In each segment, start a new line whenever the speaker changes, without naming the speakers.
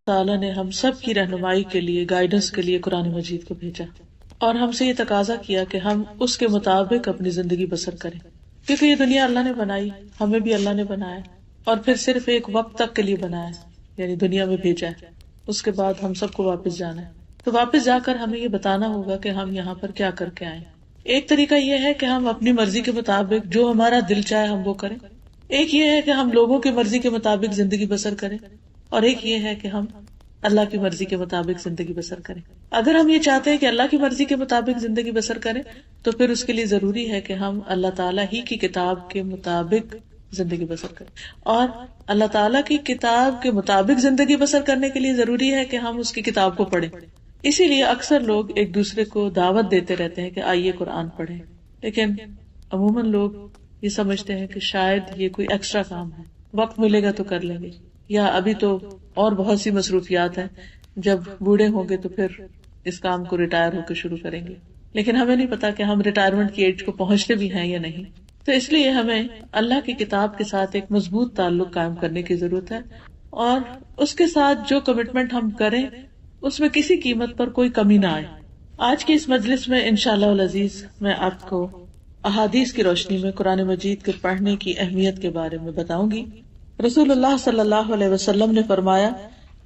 تعالیٰ نے ہم سب کی رہنمائی کے لیے، گائیڈنس کے لیے قرآن مجید کو بھیجا، اور ہم سے یہ تقاضا کیا کہ ہم اس کے مطابق اپنی زندگی بسر کریں، کیونکہ یہ دنیا اللہ نے بنائی، ہمیں بھی اللہ نے بنایا، اور پھر صرف ایک وقت تک کے لیے بنایا، یعنی دنیا میں بھیجا ہے، اس کے بعد ہم سب کو واپس جانا ہے۔ تو واپس جا کر ہمیں یہ بتانا ہوگا کہ ہم یہاں پر کیا کر کے آئے۔ ایک طریقہ یہ ہے کہ ہم اپنی مرضی کے مطابق جو ہمارا دل چاہے ہم وہ کریں، ایک یہ ہے کہ ہم لوگوں کی مرضی کے مطابق زندگی بسر کریں، اور ایک یہ ہے کہ ہم اللہ کی مرضی کے مطابق زندگی بسر کریں۔ اگر ہم یہ چاہتے ہیں کہ اللہ کی مرضی کے مطابق زندگی بسر کریں تو پھر اس کے لیے ضروری ہے کہ ہم اللہ تعالیٰ ہی کی کتاب کے مطابق زندگی بسر کریں، اور اللہ تعالیٰ کی کتاب کے مطابق زندگی بسر کرنے کے لیے ضروری ہے کہ ہم اس کی کتاب کو پڑھیں۔ اسی لیے اکثر لوگ ایک دوسرے کو دعوت دیتے رہتے ہیں کہ آئیے قرآن پڑھیں، لیکن عموماً لوگ یہ سمجھتے ہیں کہ شاید یہ کوئی ایکسٹرا کام ہے، وقت ملے گا تو کر لیں گے، یا ابھی تو اور بہت سی مصروفیات ہیں، جب بوڑھے ہوں گے تو پھر اس کام کو ریٹائر ہو کے شروع کریں گے۔ لیکن ہمیں نہیں پتا کہ ہم ریٹائرمنٹ کی ایج کو پہنچتے بھی ہیں یا نہیں، تو اس لیے ہمیں اللہ کی کتاب کے ساتھ ایک مضبوط تعلق قائم کرنے کی ضرورت ہے، اور اس کے ساتھ جو کمٹمنٹ ہم کریں اس میں کسی قیمت پر کوئی کمی نہ آئے۔ آج کی اس مجلس میں انشاءاللہ العزیز میں آپ کو احادیث کی روشنی میں قرآن مجید کے پڑھنے کی اہمیت کے بارے میں بتاؤں گی۔ رسول اللہ صلی اللہ علیہ وسلم نے فرمایا،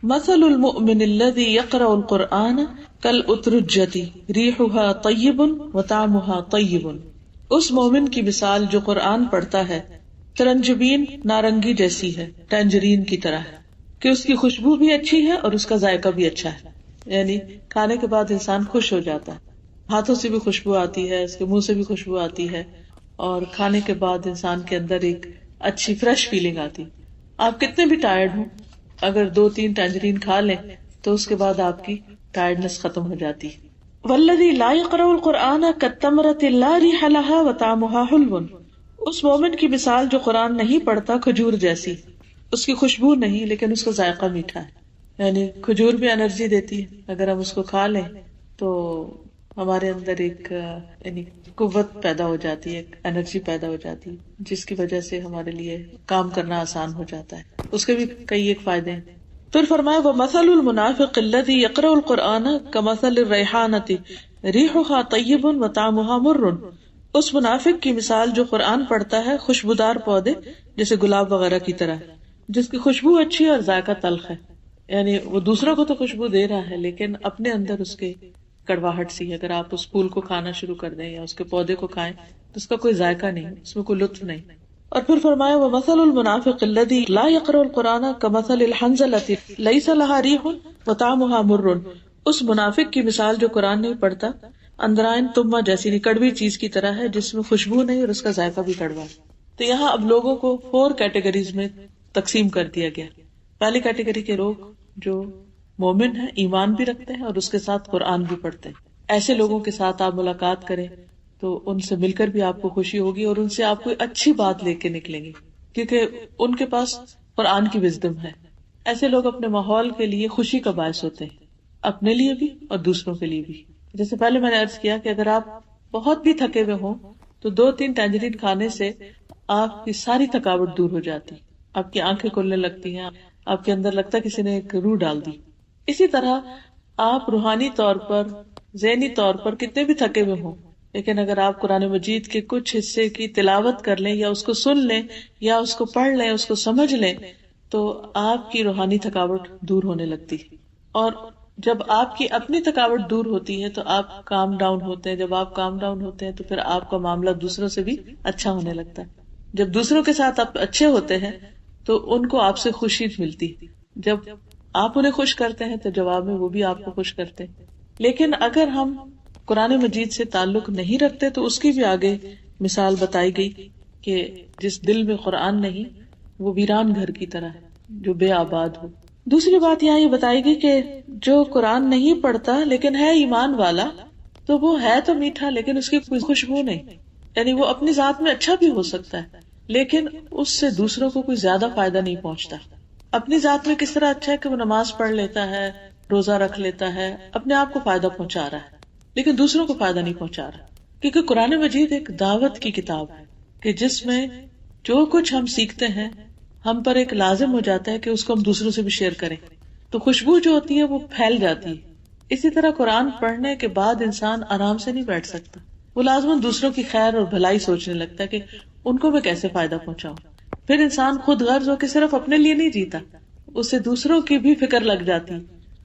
مثل المؤمن الذي يقرأ القرآن كالأترجة ريحها طيب وطعمها طيب۔ اس مومن کی مثال جو قرآن پڑھتا ہے ترنجبین نارنگی جیسی ہے، ٹینجرین کی طرح ہے، کہ اس کی خوشبو بھی اچھی ہے اور اس کا ذائقہ بھی اچھا ہے، یعنی کھانے کے بعد انسان خوش ہو جاتا ہے، ہاتھوں سے بھی خوشبو آتی ہے، اس کے منہ سے بھی خوشبو آتی ہے، اور کھانے کے بعد انسان کے اندر ایک اچھی فریش فیلنگ آتی۔ آپ کتنے بھی ٹائرڈ ہوں، اگر 2-3 ٹینجرین کھا لیں تو اس کے بعد آپ کی ٹائرڈنس ختم ہو جاتی۔ والذی لا یقرأ القرآن کالتمرۃ لا ریح لها وطعمها حلو۔ اس مومن کی مثال جو قرآن نہیں پڑھتا کھجور جیسی، اس کی خوشبو نہیں لیکن اس کا ذائقہ میٹھا ہے، یعنی کھجور بھی انرجی دیتی ہے، اگر ہم اس کو کھا لیں تو ہمارے اندر ایک یعنی قوت پیدا ہو جاتی ہے، ایک انرجی پیدا ہو جاتی ہے، جس کی وجہ سے ہمارے لیے کام کرنا آسان ہو جاتا ہے۔ اس کے بھی کئی ایک فائدے ہیں۔ پھر فرمایا وَمَثَلُ الْمُنَافِقِ الَّذِي يَقْرَأُ الْقُرْآنَ كَمَثَلِ الرَّيْحَانَةِ رِيحُهَا طَيِّبٌ وَطَعْمُهَا مُرٌّ۔ اس منافق کی مثال جو قرآن پڑھتا ہے خوشبودار پودے جیسے گلاب وغیرہ کی طرح، جس کی خوشبو اچھی اور ذائقہ تلخ ہے، یعنی وہ دوسروں کو تو خوشبو دے رہا ہے لیکن اپنے اندر اس کے کڑواہٹ سی ہے۔ اگر آپ اس پھول کو کھانا شروع کر دیں یا اس کے پودے کو کھائیں تو اس کا کوئی ذائقہ نہیں، اس میں کوئی لطف نہیں۔ اور پھر فرمایا وَمَثَلُ الْمُنَافِقِ الَّذِي لَا يَقْرَأُ الْقُرْآنَ كَمَثَلِ الْحَنْظَلَةِ لَيْسَ لَهَا رِيحٌ وَطَعْمُهَا مُرٌّ۔ اس منافق کی مثال جو قرآن نہیں پڑھتا اندرائن تمہ جیسی کڑوی چیز کی طرح ہے، جس میں خوشبو نہیں اور اس کا ذائقہ بھی کڑوا ہے۔ تو یہاں اب لوگوں کو 4 کیٹیگریز میں تقسیم کر دیا گیا۔ پہلی کیٹیگری کے لوگ جو مومن ہیں، ایمان بھی رکھتے ہیں اور اس کے ساتھ قرآن بھی پڑھتے ہیں، ایسے لوگوں کے ساتھ آپ ملاقات کریں تو ان سے مل کر بھی آپ کو خوشی ہوگی اور ان سے آپ کو اچھی بات لے کے نکلیں گے، کیونکہ ان کے پاس قرآن کی وزڈم ہے۔ ایسے لوگ اپنے ماحول کے لیے خوشی کا باعث ہوتے ہیں، اپنے لیے بھی اور دوسروں کے لیے بھی۔ جیسے پہلے میں نے عرض کیا کہ اگر آپ بہت بھی تھکے ہوئے ہوں تو 2-3 ٹینجرین کھانے سے آپ کی ساری تھکاوٹ دور ہو جاتی، آپ کی آنکھیں کھلنے لگتی ہیں، آپ کے اندر لگتا ہے کسی نے ایک روح ڈال دی۔ اسی طرح آپ روحانی طور پر، ذہنی طور پر کتنے بھی تھکے ہوئے ہوں، لیکن اگر آپ قرآن مجید کے کچھ حصے کی تلاوت کر لیں یا اس کو سن لیں یا اس کو پڑھ لیں، اس کو سمجھ لیں، تو آپ کی روحانی تھکاوٹ دور ہونے لگتی۔ اور جب آپ کی اپنی تھکاوٹ دور ہوتی ہے تو آپ کام ڈاؤن ہوتے ہیں، جب آپ کام ڈاؤن ہوتے ہیں تو پھر آپ کا معاملہ دوسروں سے بھی اچھا ہونے لگتا ہے۔ جب دوسروں کے ساتھ آپ اچھے ہوتے ہیں تو ان کو آپ سے خوشی ملتی، جب آپ انہیں خوش کرتے ہیں تو جواب میں وہ بھی آپ کو خوش کرتے ہیں۔ لیکن اگر ہم قرآن مجید سے تعلق نہیں رکھتے تو اس کی بھی آگے مثال بتائی گئی کہ جس دل میں قرآن نہیں وہ ویران گھر کی طرح ہے جو بے آباد ہو۔ دوسری بات یہاں یہ بتائی گئی کہ جو قرآن نہیں پڑھتا لیکن ہے ایمان والا تو وہ ہے تو میٹھا لیکن اس کی کوئی خوشبو نہیں، یعنی وہ اپنی ذات میں اچھا بھی ہو سکتا ہے لیکن اس سے دوسروں کو کوئی زیادہ فائدہ نہیں پہنچتا۔ اپنی ذات میں کس طرح اچھا ہے کہ وہ نماز پڑھ لیتا ہے، روزہ رکھ لیتا ہے، اپنے آپ کو فائدہ پہنچا رہا ہے لیکن دوسروں کو فائدہ نہیں پہنچا رہا، کیونکہ قرآن مجید ایک دعوت کی کتاب ہے کہ جس میں جو کچھ ہم سیکھتے ہیں ہم پر ایک لازم ہو جاتا ہے کہ اس کو ہم دوسروں سے بھی شیئر کریں۔ تو خوشبو جو ہوتی ہے وہ پھیل جاتی ہے. اسی طرح قرآن پڑھنے کے بعد انسان آرام سے نہیں بیٹھ سکتا، وہ لازماً دوسروں کی خیر اور بھلائی سوچنے لگتا ہے کہ ان کو میں کیسے فائدہ پہنچاؤں. پھر انسان خود غرض ہو کے صرف اپنے لیے نہیں جیتا، اسے دوسروں کی بھی فکر لگ جاتی،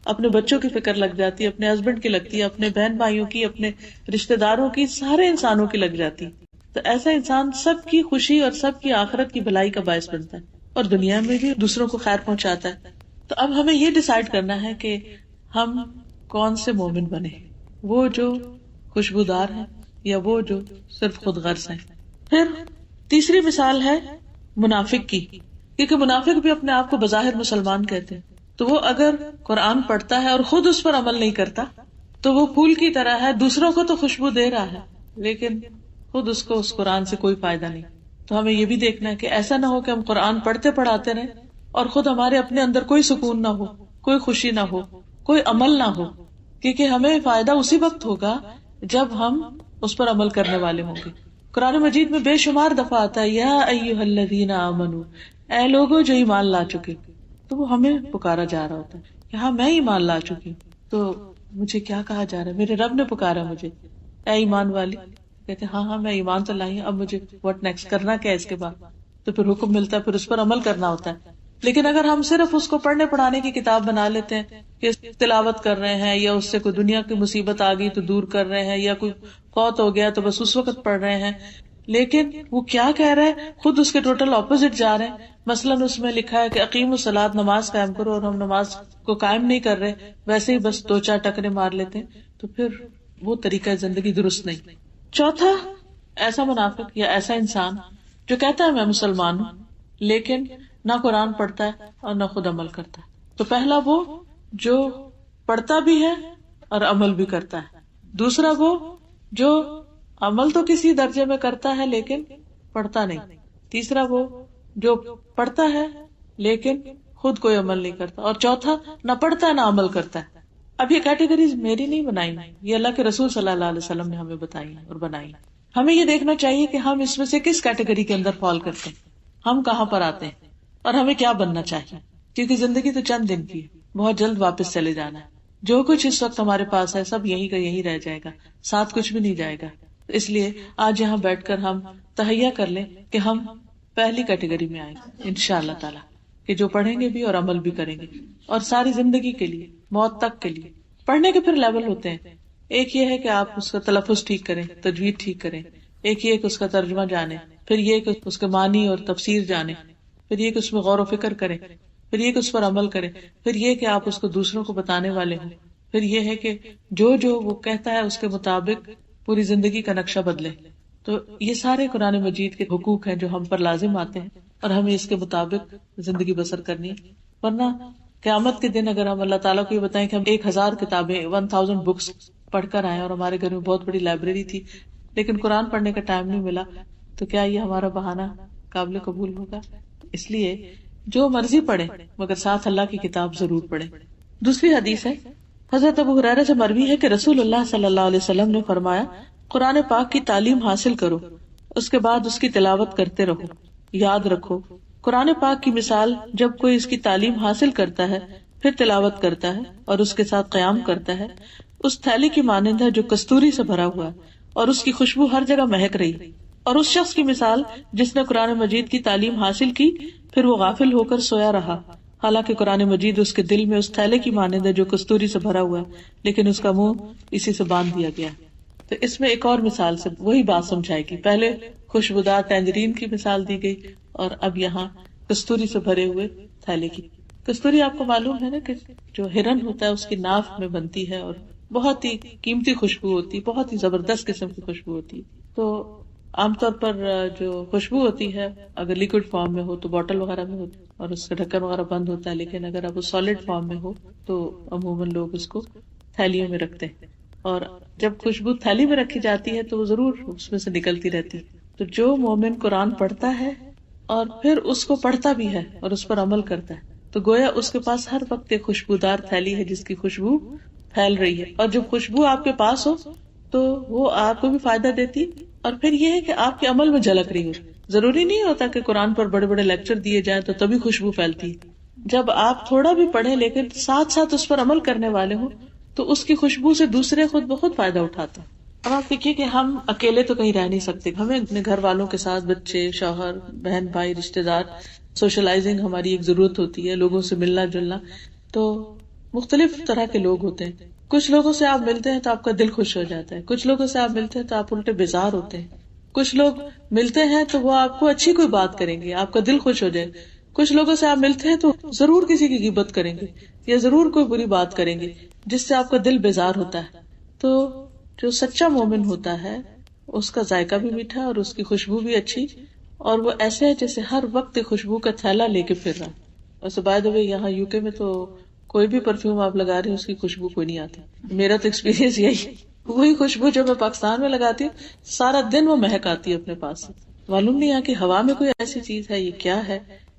اپنے بچوں کی فکر لگ جاتی، اپنے ہسبینڈ کی لگتی ہے، اپنے بہن بھائیوں کی، اپنے رشتے داروں کی، سارے انسانوں کی لگ جاتی. تو ایسا انسان سب کی خوشی اور سب کی آخرت کی بھلائی کا باعث بنتا ہے اور دنیا میں بھی دوسروں کو خیر پہنچاتا ہے. تو اب ہمیں یہ ڈیسائیڈ کرنا ہے کہ ہم کون سے مومن بنے، وہ جو خوشبودار ہیں یا وہ جو صرف خود غرض ہیں. پھر تیسری مثال ہے منافق کی، کیونکہ منافق بھی اپنے آپ کو بظاہر مسلمان کہتے ہیں. تو وہ اگر قرآن پڑھتا ہے اور خود اس پر عمل نہیں کرتا تو وہ پھول کی طرح ہے، دوسروں کو تو خوشبو دے رہا ہے لیکن خود اس کو اس قرآن سے کوئی فائدہ نہیں. تو ہمیں یہ بھی دیکھنا ہے کہ ایسا نہ ہو کہ ہم قرآن پڑھتے پڑھاتے رہیں اور خود ہمارے اپنے اندر کوئی سکون نہ ہو، کوئی خوشی نہ ہو، کوئی عمل نہ ہو، کیونکہ ہمیں فائدہ اسی وقت ہوگا جب ہم اس پر عمل کرنے والے ہوں گے. قرآن مجید میں بے شمار دفعہ آتا ہے یا ایھا الذین آمنو، اے لوگو جو ایمان لا چکے. تو وہ ہمیں پکارا جا رہا ہوتا ہے کہ ہاں میں ایمان لا چکی ہوں، تو مجھے کیا کہا جا رہا ہے، میرے رب نے پکارا مجھے اے ایمان والی. کہتے ہاں میں ایمان تو لائی ہوں، اب مجھے واٹ نیکسٹ، کرنا کیا ہے اس کے بعد. تو پھر حکم ملتا ہے، پھر اس پر عمل کرنا ہوتا ہے. لیکن اگر ہم صرف اس کو پڑھنے پڑھانے کی کتاب بنا لیتے ہیں کہ تلاوت کر رہے ہیں، یا اس سے کوئی دنیا کی مصیبت آ گئی تو دور کر رہے ہیں، یا کوئی فوت ہو گیا تو بس اس وقت پڑھ رہے ہیں، لیکن وہ کیا کہہ رہے ہیں، خود اس کے ٹوٹل اپوزٹ جا رہے ہیں. مثلاً اس میں لکھا ہے کہ اقیم الصلاۃ، نماز قائم کرو، اور ہم نماز کو قائم نہیں کر رہے، ویسے ہی بس دو چار ٹکرے مار لیتے ہیں. تو پھر وہ طریقہ زندگی درست نہیں. چوتھا، ایسا منافق یا ایسا انسان جو کہتا ہے میں مسلمان ہوں لیکن نہ قرآن پڑھتا ہے اور نہ خود عمل کرتا ہے. تو پہلا وہ جو پڑھتا بھی ہے اور عمل بھی کرتا ہے. دوسرا وہ جو عمل تو کسی درجے میں کرتا ہے لیکن پڑھتا نہیں. تیسرا وہ جو پڑھتا ہے لیکن خود کوئی عمل نہیں کرتا. اور چوتھا نہ پڑھتا ہے نہ عمل کرتا ہے. اب یہ کیٹیگریز میری نہیں بنائی، یہ اللہ کے رسول صلی اللہ علیہ وسلم نے ہمیں بتائی اور بنائی. ہمیں یہ دیکھنا چاہیے کہ ہم اس میں سے کس کیٹیگری کے اندر فال کرتے ہیں، ہم کہاں پر آتے ہیں اور ہمیں کیا بننا چاہیے. کیونکہ زندگی تو چند دن کی ہے، بہت جلد واپس چلے جانا ہے. جو کچھ اس وقت ہمارے پاس ہے سب یہی کا یہی رہ جائے گا، ساتھ کچھ بھی نہیں جائے گا. اس لیے آج یہاں بیٹھ کر ہم تہیہ کر لیں کہ ہم پہلی کیٹیگری میں آئیں گے انشاءاللہ تعالی، کہ جو پڑھیں گے بھی اور عمل بھی کریں گے، اور ساری زندگی کے لیے، موت تک کے لیے. پڑھنے کے پھر لیول ہوتے ہیں. ایک یہ ہے کہ آپ اس کا تلفظ ٹھیک کریں، تجوید ٹھیک کریں. ایک یہ کہ اس کا ترجمہ جانیں، پھر یہ کہ اس کے معنی اور تفسیر جانیں، پھر یہ کہ اس میں غور و فکر کریں، پھر یہ کہ اس پر عمل کریں، پھر یہ کہ آپ اس کو دوسروں کو بتانے والے ہوں، پھر یہ ہے کہ جو وہ کہتا ہے اس کے مطابق پوری زندگی کا نقشہ بدلے. تو یہ سارے قرآن مجید کے حقوق ہیں جو ہم پر لازم آتے ہیں اور ہمیں اس کے مطابق زندگی بسر کرنی ہے. ورنہ قیامت کے دن اگر ہم اللہ تعالیٰ کو یہ بتائیں کہ ہم 1000 کتابیں 1000 بکس پڑھ کر آئے اور ہمارے گھر میں بہت بڑی لائبریری تھی لیکن قرآن پڑھنے کا ٹائم نہیں ملا، تو کیا یہ ہمارا بہانہ قابل قبول ہوگا؟ اس لیے جو مرضی پڑھیں مگر ساتھ اللہ کی کتاب ضرور پڑھیں. دوسری حدیث ہے، حضرت ابو ہریرہ سے مروی ہے کہ رسول اللہ صلی اللہ علیہ وسلم نے فرمایا، قرآن پاک کی تعلیم حاصل کرو، اس کے بعد اس کی تلاوت کرتے رہو. یاد رکھو قرآن پاک کی مثال جب کوئی اس کی تعلیم حاصل کرتا ہے پھر تلاوت کرتا ہے اور اس کے ساتھ قیام کرتا ہے، اس تھیلی کی مانند ہے جو کستوری سے بھرا ہوا ہے اور اس کی خوشبو ہر جگہ مہک رہی. اور اس شخص کی مثال جس نے قرآن مجید کی تعلیم حاصل کی پھر وہ غافل ہو کر سویا رہا، حالانکہ قرآن مجید اس کے دل میں اس تھیلے کی مانند ہے جو کستوری سے بھرا ہوا ہے لیکن اس کا منہ اسی سے باندھ دیا گیا. تو اس میں ایک اور مثال سے وہی بات سمجھائے گی. پہلے خوشبودار ٹینجرین کی مثال دی گئی اور اب یہاں کستوری سے بھرے ہوئے تھیلے کی. کستوری آپ کو معلوم ہے نا کہ جو ہرن ہوتا ہے اس کی ناف میں بنتی ہے اور بہت ہی قیمتی خوشبو ہوتی ہے، بہت ہی زبردست قسم کی خوشبو ہوتی ہے. تو عام طور پر جو خوشبو ہوتی ہے اگر لیکوڈ فارم میں ہو تو بوٹل وغیرہ میں ہوتی ہے اور اس کا ڈھکن وغیرہ بند ہوتا ہے، لیکن اگر اب وہ سالڈ فارم میں ہو تو عموماً لوگ اس کو تھیلیوں میں رکھتے ہیں. اور جب خوشبو تھیلی میں رکھی جاتی ہے تو وہ ضرور اس میں سے نکلتی رہتی ہے. تو جو مومن قرآن پڑھتا ہے اور پھر اس کو پڑھتا بھی ہے اور اس پر عمل کرتا ہے تو گویا اس کے پاس ہر وقت ایک خوشبودار تھیلی ہے جس کی خوشبو پھیل رہی ہے. اور جب خوشبو آپ کے پاس ہو تو وہ آپ کو بھی فائدہ دیتی اور پھر یہ ہے کہ آپ کے عمل میں جھلک رہی ہو. ضروری نہیں ہوتا کہ قرآن پر بڑے بڑے لیکچر دیے جائیں تو تبھی خوشبو پھیلتی ہے. جب آپ تھوڑا بھی پڑھیں لیکن ساتھ ساتھ اس پر عمل کرنے والے ہوں تو اس کی خوشبو سے دوسرے خود بخود فائدہ اٹھاتے ہیں. اب آپ دیکھیے کہ ہم اکیلے تو کہیں رہ نہیں سکتے، ہمیں اپنے گھر والوں کے ساتھ، بچے، شوہر، بہن بھائی، رشتے دار، سوشلائزنگ ہماری ایک ضرورت ہوتی ہے، لوگوں سے ملنا جلنا. تو مختلف طرح کے لوگ ہوتے ہیں. کچھ لوگوں سے آپ ملتے ہیں تو آپ کا دل خوش ہو جاتا ہے، کچھ لوگوں سے آپ ملتے ہیں تو آپ الٹے بیزار ہوتے ہیں. کچھ لوگ ملتے ہیں تو وہ آپ کو اچھی کوئی بات کریں گے، آپ کا دل خوش ہو جائے. کچھ لوگوں سے آپ ملتے ہیں تو ضرور کسی کی غیبت کریں گے یا ضرور کوئی بری بات کریں گے جس سے آپ کا دل بیزار ہوتا ہے. تو جو سچا مومن ہوتا ہے اس کا ذائقہ بھی میٹھا اور اس کی خوشبو بھی اچھی، اور وہ ایسے ہے جیسے ہر وقت خوشبو کا تھیلا لے کے پھر رہا. ویسے بائی دی وے یہاں یو کے میں تو کوئی بھی پرفیوم آپ لگا رہے ہیں اس کی خوشبو کوئی نہیں آتی. میرا تو ایکسپیرینس یہی، وہی خوشبو جو میں پاکستان میں لگاتی ہوں سارا دن وہ مہک آتی ہے اپنے پاس سے. معلوم نہیں یہاں کی ہوا میں کوئی ایسی چیز ہے، یہ کیا ہے.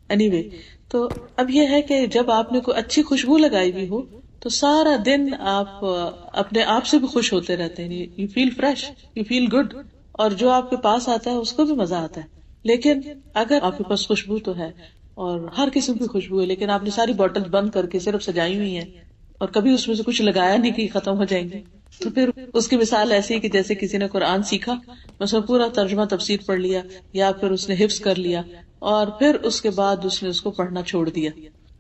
اینی وے تو اب یہ ہے کہ جب آپ نے کوئی اچھی خوشبو لگائی ہوئی ہو تو سارا دن آپ اپنے آپ سے بھی خوش ہوتے رہتے ہیں. You feel fresh, you feel good, اور جو آپ کے پاس آتا ہے اس کو بھی مزہ آتا ہے. لیکن اگر آپ کے پاس خوشبو تو ہے اور ہر قسم کی خوشبو ہے لیکن آپ نے ساری بوٹل بند کر کے صرف سجائی ہوئی ہیں اور کبھی اس میں سے کچھ لگایا نہیں کہ ختم ہو جائیں گے، تو پھر اس کی مثال ایسی ہے کہ جیسے کسی نے قرآن سیکھا، مثلا پورا ترجمہ تفسیر پڑھ لیا یا پھر اس نے حفظ کر لیا اور پھر اس کے بعد اس نے اس کو پڑھنا چھوڑ دیا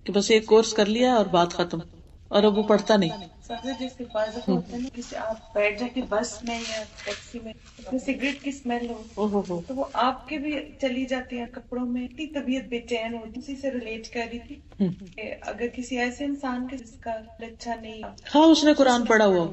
کہ بس ایک کورس کر لیا اور بات ختم، اور اب وہ پڑھتا نہیں.
جیسے بعض دفعہ ہوتا ہے نا، کسی آپ بیٹھ جا کے بس میں یا ٹیکسی میں سگریٹ کی اسمیل ہو تو وہ آپ کے بھی چلی جاتی ہے کپڑوں میں. اتنی طبیعت بے چین ہوتی، اسی سے ریلیٹ کر رہی تھی کہ اگر کسی ایسے انسان کے جس کا اچھا نہیں،
خواہ اس نے قرآن پڑھا ہوا،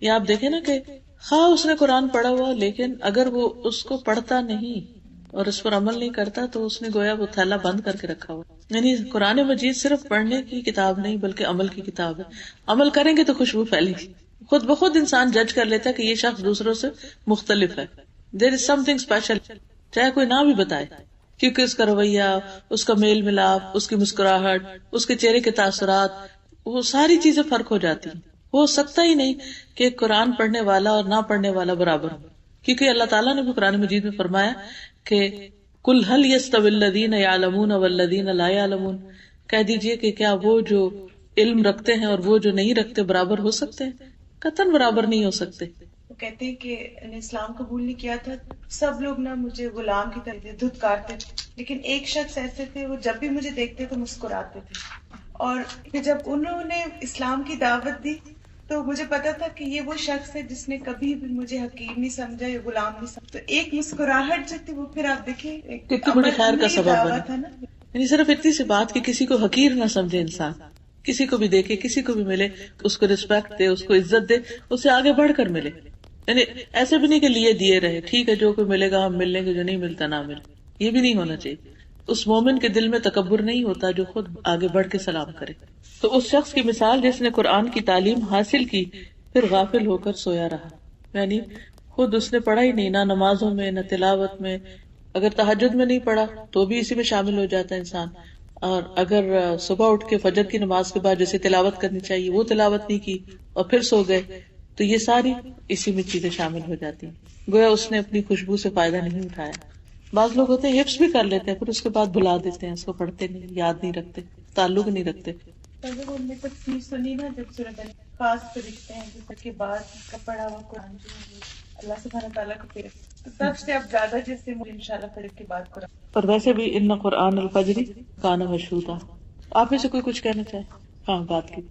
یا آپ دیکھیں نا کہ خواہ اس نے قرآن پڑھا ہوا لیکن اگر وہ اس کو پڑھتا نہیں اور اس پر عمل نہیں کرتا تو اس نے گویا وہ تھیلا بند کر کے رکھا ہوا. یعنی قرآن مجید صرف پڑھنے کی کتاب نہیں بلکہ عمل کی کتاب ہے. عمل کریں گے تو خوشبو پھیلے گی. خود بخود انسان جج کر لیتا ہے کہ یہ شخص دوسروں سے مختلف ہے. دیر از سم تھنگ اسپیشل، چاہے کوئی نہ بھی بتائے، کیونکہ اس کا رویہ، اس کا میل ملاپ، اس کی مسکراہٹ، اس کے چہرے کے تاثرات، وہ ساری چیزیں فرق ہو جاتی ہیں. ہو سکتا ہی نہیں کہ قرآن پڑھنے والا اور نہ پڑھنے والا برابر ہو، کیونکہ اللہ تعالیٰ نے بھی قرآن مجید میں فرمایا کہ قل هل يستوي الذين يعلمون والذين لا يعلمون، کہہ دیجئے کہ کیا وہ جو علم رکھتے ہیں اور وہ جو نہیں رکھتے برابر ہو سکتے ہیں؟ قطعاً برابر نہیں ہو سکتے.
وہ کہتے ہیں کہ اسلام قبول نہیں کیا تھا، سب لوگ نا مجھے غلام کی طرح دھتکارتے تھے، لیکن ایک شخص ایسے تھے وہ جب بھی مجھے دیکھتے تو مسکراتے تھے. اور جب انہوں نے اسلام کی دعوت دی تو مجھے پتا تھا کہ یہ وہ شخص ہے جس نے کبھی بھی مجھے حقیر نہیں سمجھا یا غلام نہیں سمجھا. تو ایک مسکراہٹ جو تھی وہ پھر آپ دیکھیں
کتنی بڑی خیر کا سبب بنا. یعنی صرف اتنی سی بات کہ کسی کو حقیر نہ سمجھے انسان، کسی کو بھی دیکھے، کسی کو بھی ملے، اس کو رسپیکٹ دے، اس کو عزت دے، اس سے آگے بڑھ کر ملے. یعنی ایسے بھی نہیں کہ لیے دیے رہے، ٹھیک ہے جو کوئی ملے گا ہم مل لیں گے، جو نہیں ملتا نہ ملے، یہ بھی نہیں ہونا چاہیے. اس مومن کے دل میں تکبر نہیں ہوتا جو خود آگے بڑھ کے سلام کرے. تو اس شخص کی مثال جس نے قرآن کی تعلیم حاصل کی پھر غافل ہو کر سویا رہا. یعنی خود اس نے پڑھا ہی نہیں، نہ نمازوں میں نہ تلاوت میں. اگر تہجد میں نہیں پڑھا تو بھی اسی میں شامل ہو جاتا ہے انسان، اور اگر صبح اٹھ کے فجر کی نماز کے بعد جیسے تلاوت کرنی چاہیے وہ تلاوت نہیں کی اور پھر سو گئے تو یہ ساری اسی میں چیزیں شامل ہو جاتی ہیں. گویا اس نے اپنی خوشبو سے فائدہ نہیں اٹھایا. بعض لوگ ہوتے ہیں حفظ بھی کر لیتے ہیں پھر اس کے بعد بھلا دیتے ہیں، اس کو پڑھتے نہیں، یاد نہیں رکھتے، تعلق نہیں رکھتے.
تفسیر سنی نا جب سورۃ خاص پہ لکھتے ہیں جس کے بعد کا پڑھا ہوا قرآن اللہ سبحانہ تعالیٰ کو پھر سب سے اب زیادہ جیسے مجھے انشاءاللہ پھر کے بعد قرآن.
پر ویسے بھی ان قرآن الفجر کان مشہودا. آپ میں سے کوئی کچھ کہنا چاہے؟ ہاں بات کی.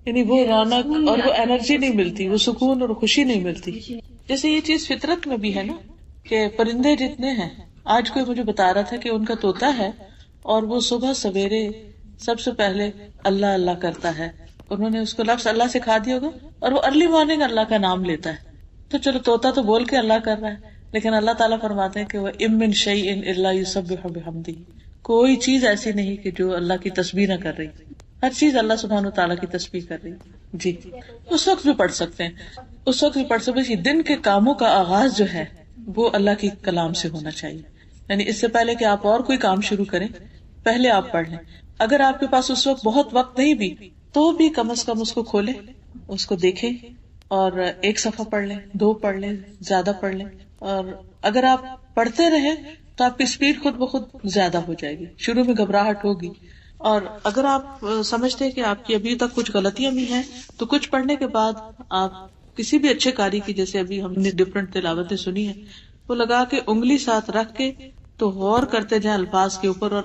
یعنی وہ رونق اور وہ انرجی نہیں ملتی، وہ سکون اور خوشی نہیں ملتی. جیسے یہ چیز فطرت میں بھی ہے نا کہ پرندے جتنے ہیں، آج کوئی مجھے بتا رہا تھا کہ ان کا طوطا ہے اور وہ صبح سویرے سب سے پہلے اللہ اللہ کرتا ہے. انہوں نے اس کو لفظ اللہ سکھا دیا ہوگا اور وہ ارلی مارننگ اللہ کا نام لیتا ہے. تو چلو طوطا تو بول کے اللہ کر رہا ہے، لیکن اللہ تعالیٰ فرماتے ہیں کہ وہ مِن شَيْءٍ إِلَّا يُسَبِّحُ بِحَمْدِهِ، کوئی چیز ایسی نہیں کہ جو اللہ کی تسبیح نہ کر رہی، ہر چیز اللہ سبحانہ وتعالیٰ کی تسبیح کر رہی. جی اس وقت بھی پڑھ سکتے ہیں، اس وقت بھی پڑھ سکتے ہیں. دن کے کاموں کا آغاز جو ہے وہ اللہ کی کلام سے ہونا چاہیے. یعنی اس سے پہلے کہ آپ اور کوئی کام شروع کریں پہلے آپ پڑھ لیں. اگر آپ کے پاس اس وقت نہیں بھی تو بھی کم از کم اس کو کھولیں، اس کو دیکھیں اور ایک صفحہ پڑھ لیں، 2 پڑھ لیں، زیادہ پڑھ لیں. اور اگر آپ پڑھتے رہیں تو آپ کی اسپیڈ خود بخود زیادہ ہو جائے گی. شروع میں گھبراہٹ ہوگی، اور اگر آپ سمجھتے ہیں کہ آپ کی ابھی تک کچھ غلطیاں بھی ہیں تو کچھ پڑھنے کے بعد آپ کسی بھی اچھے قاری کی، جیسے ابھی ہم نے ڈفرنٹ تلاوتیں سنی ہیں، وہ لگا کے انگلی ساتھ رکھ کے تو غور کرتے جائیں الفاظ کے اوپر، اور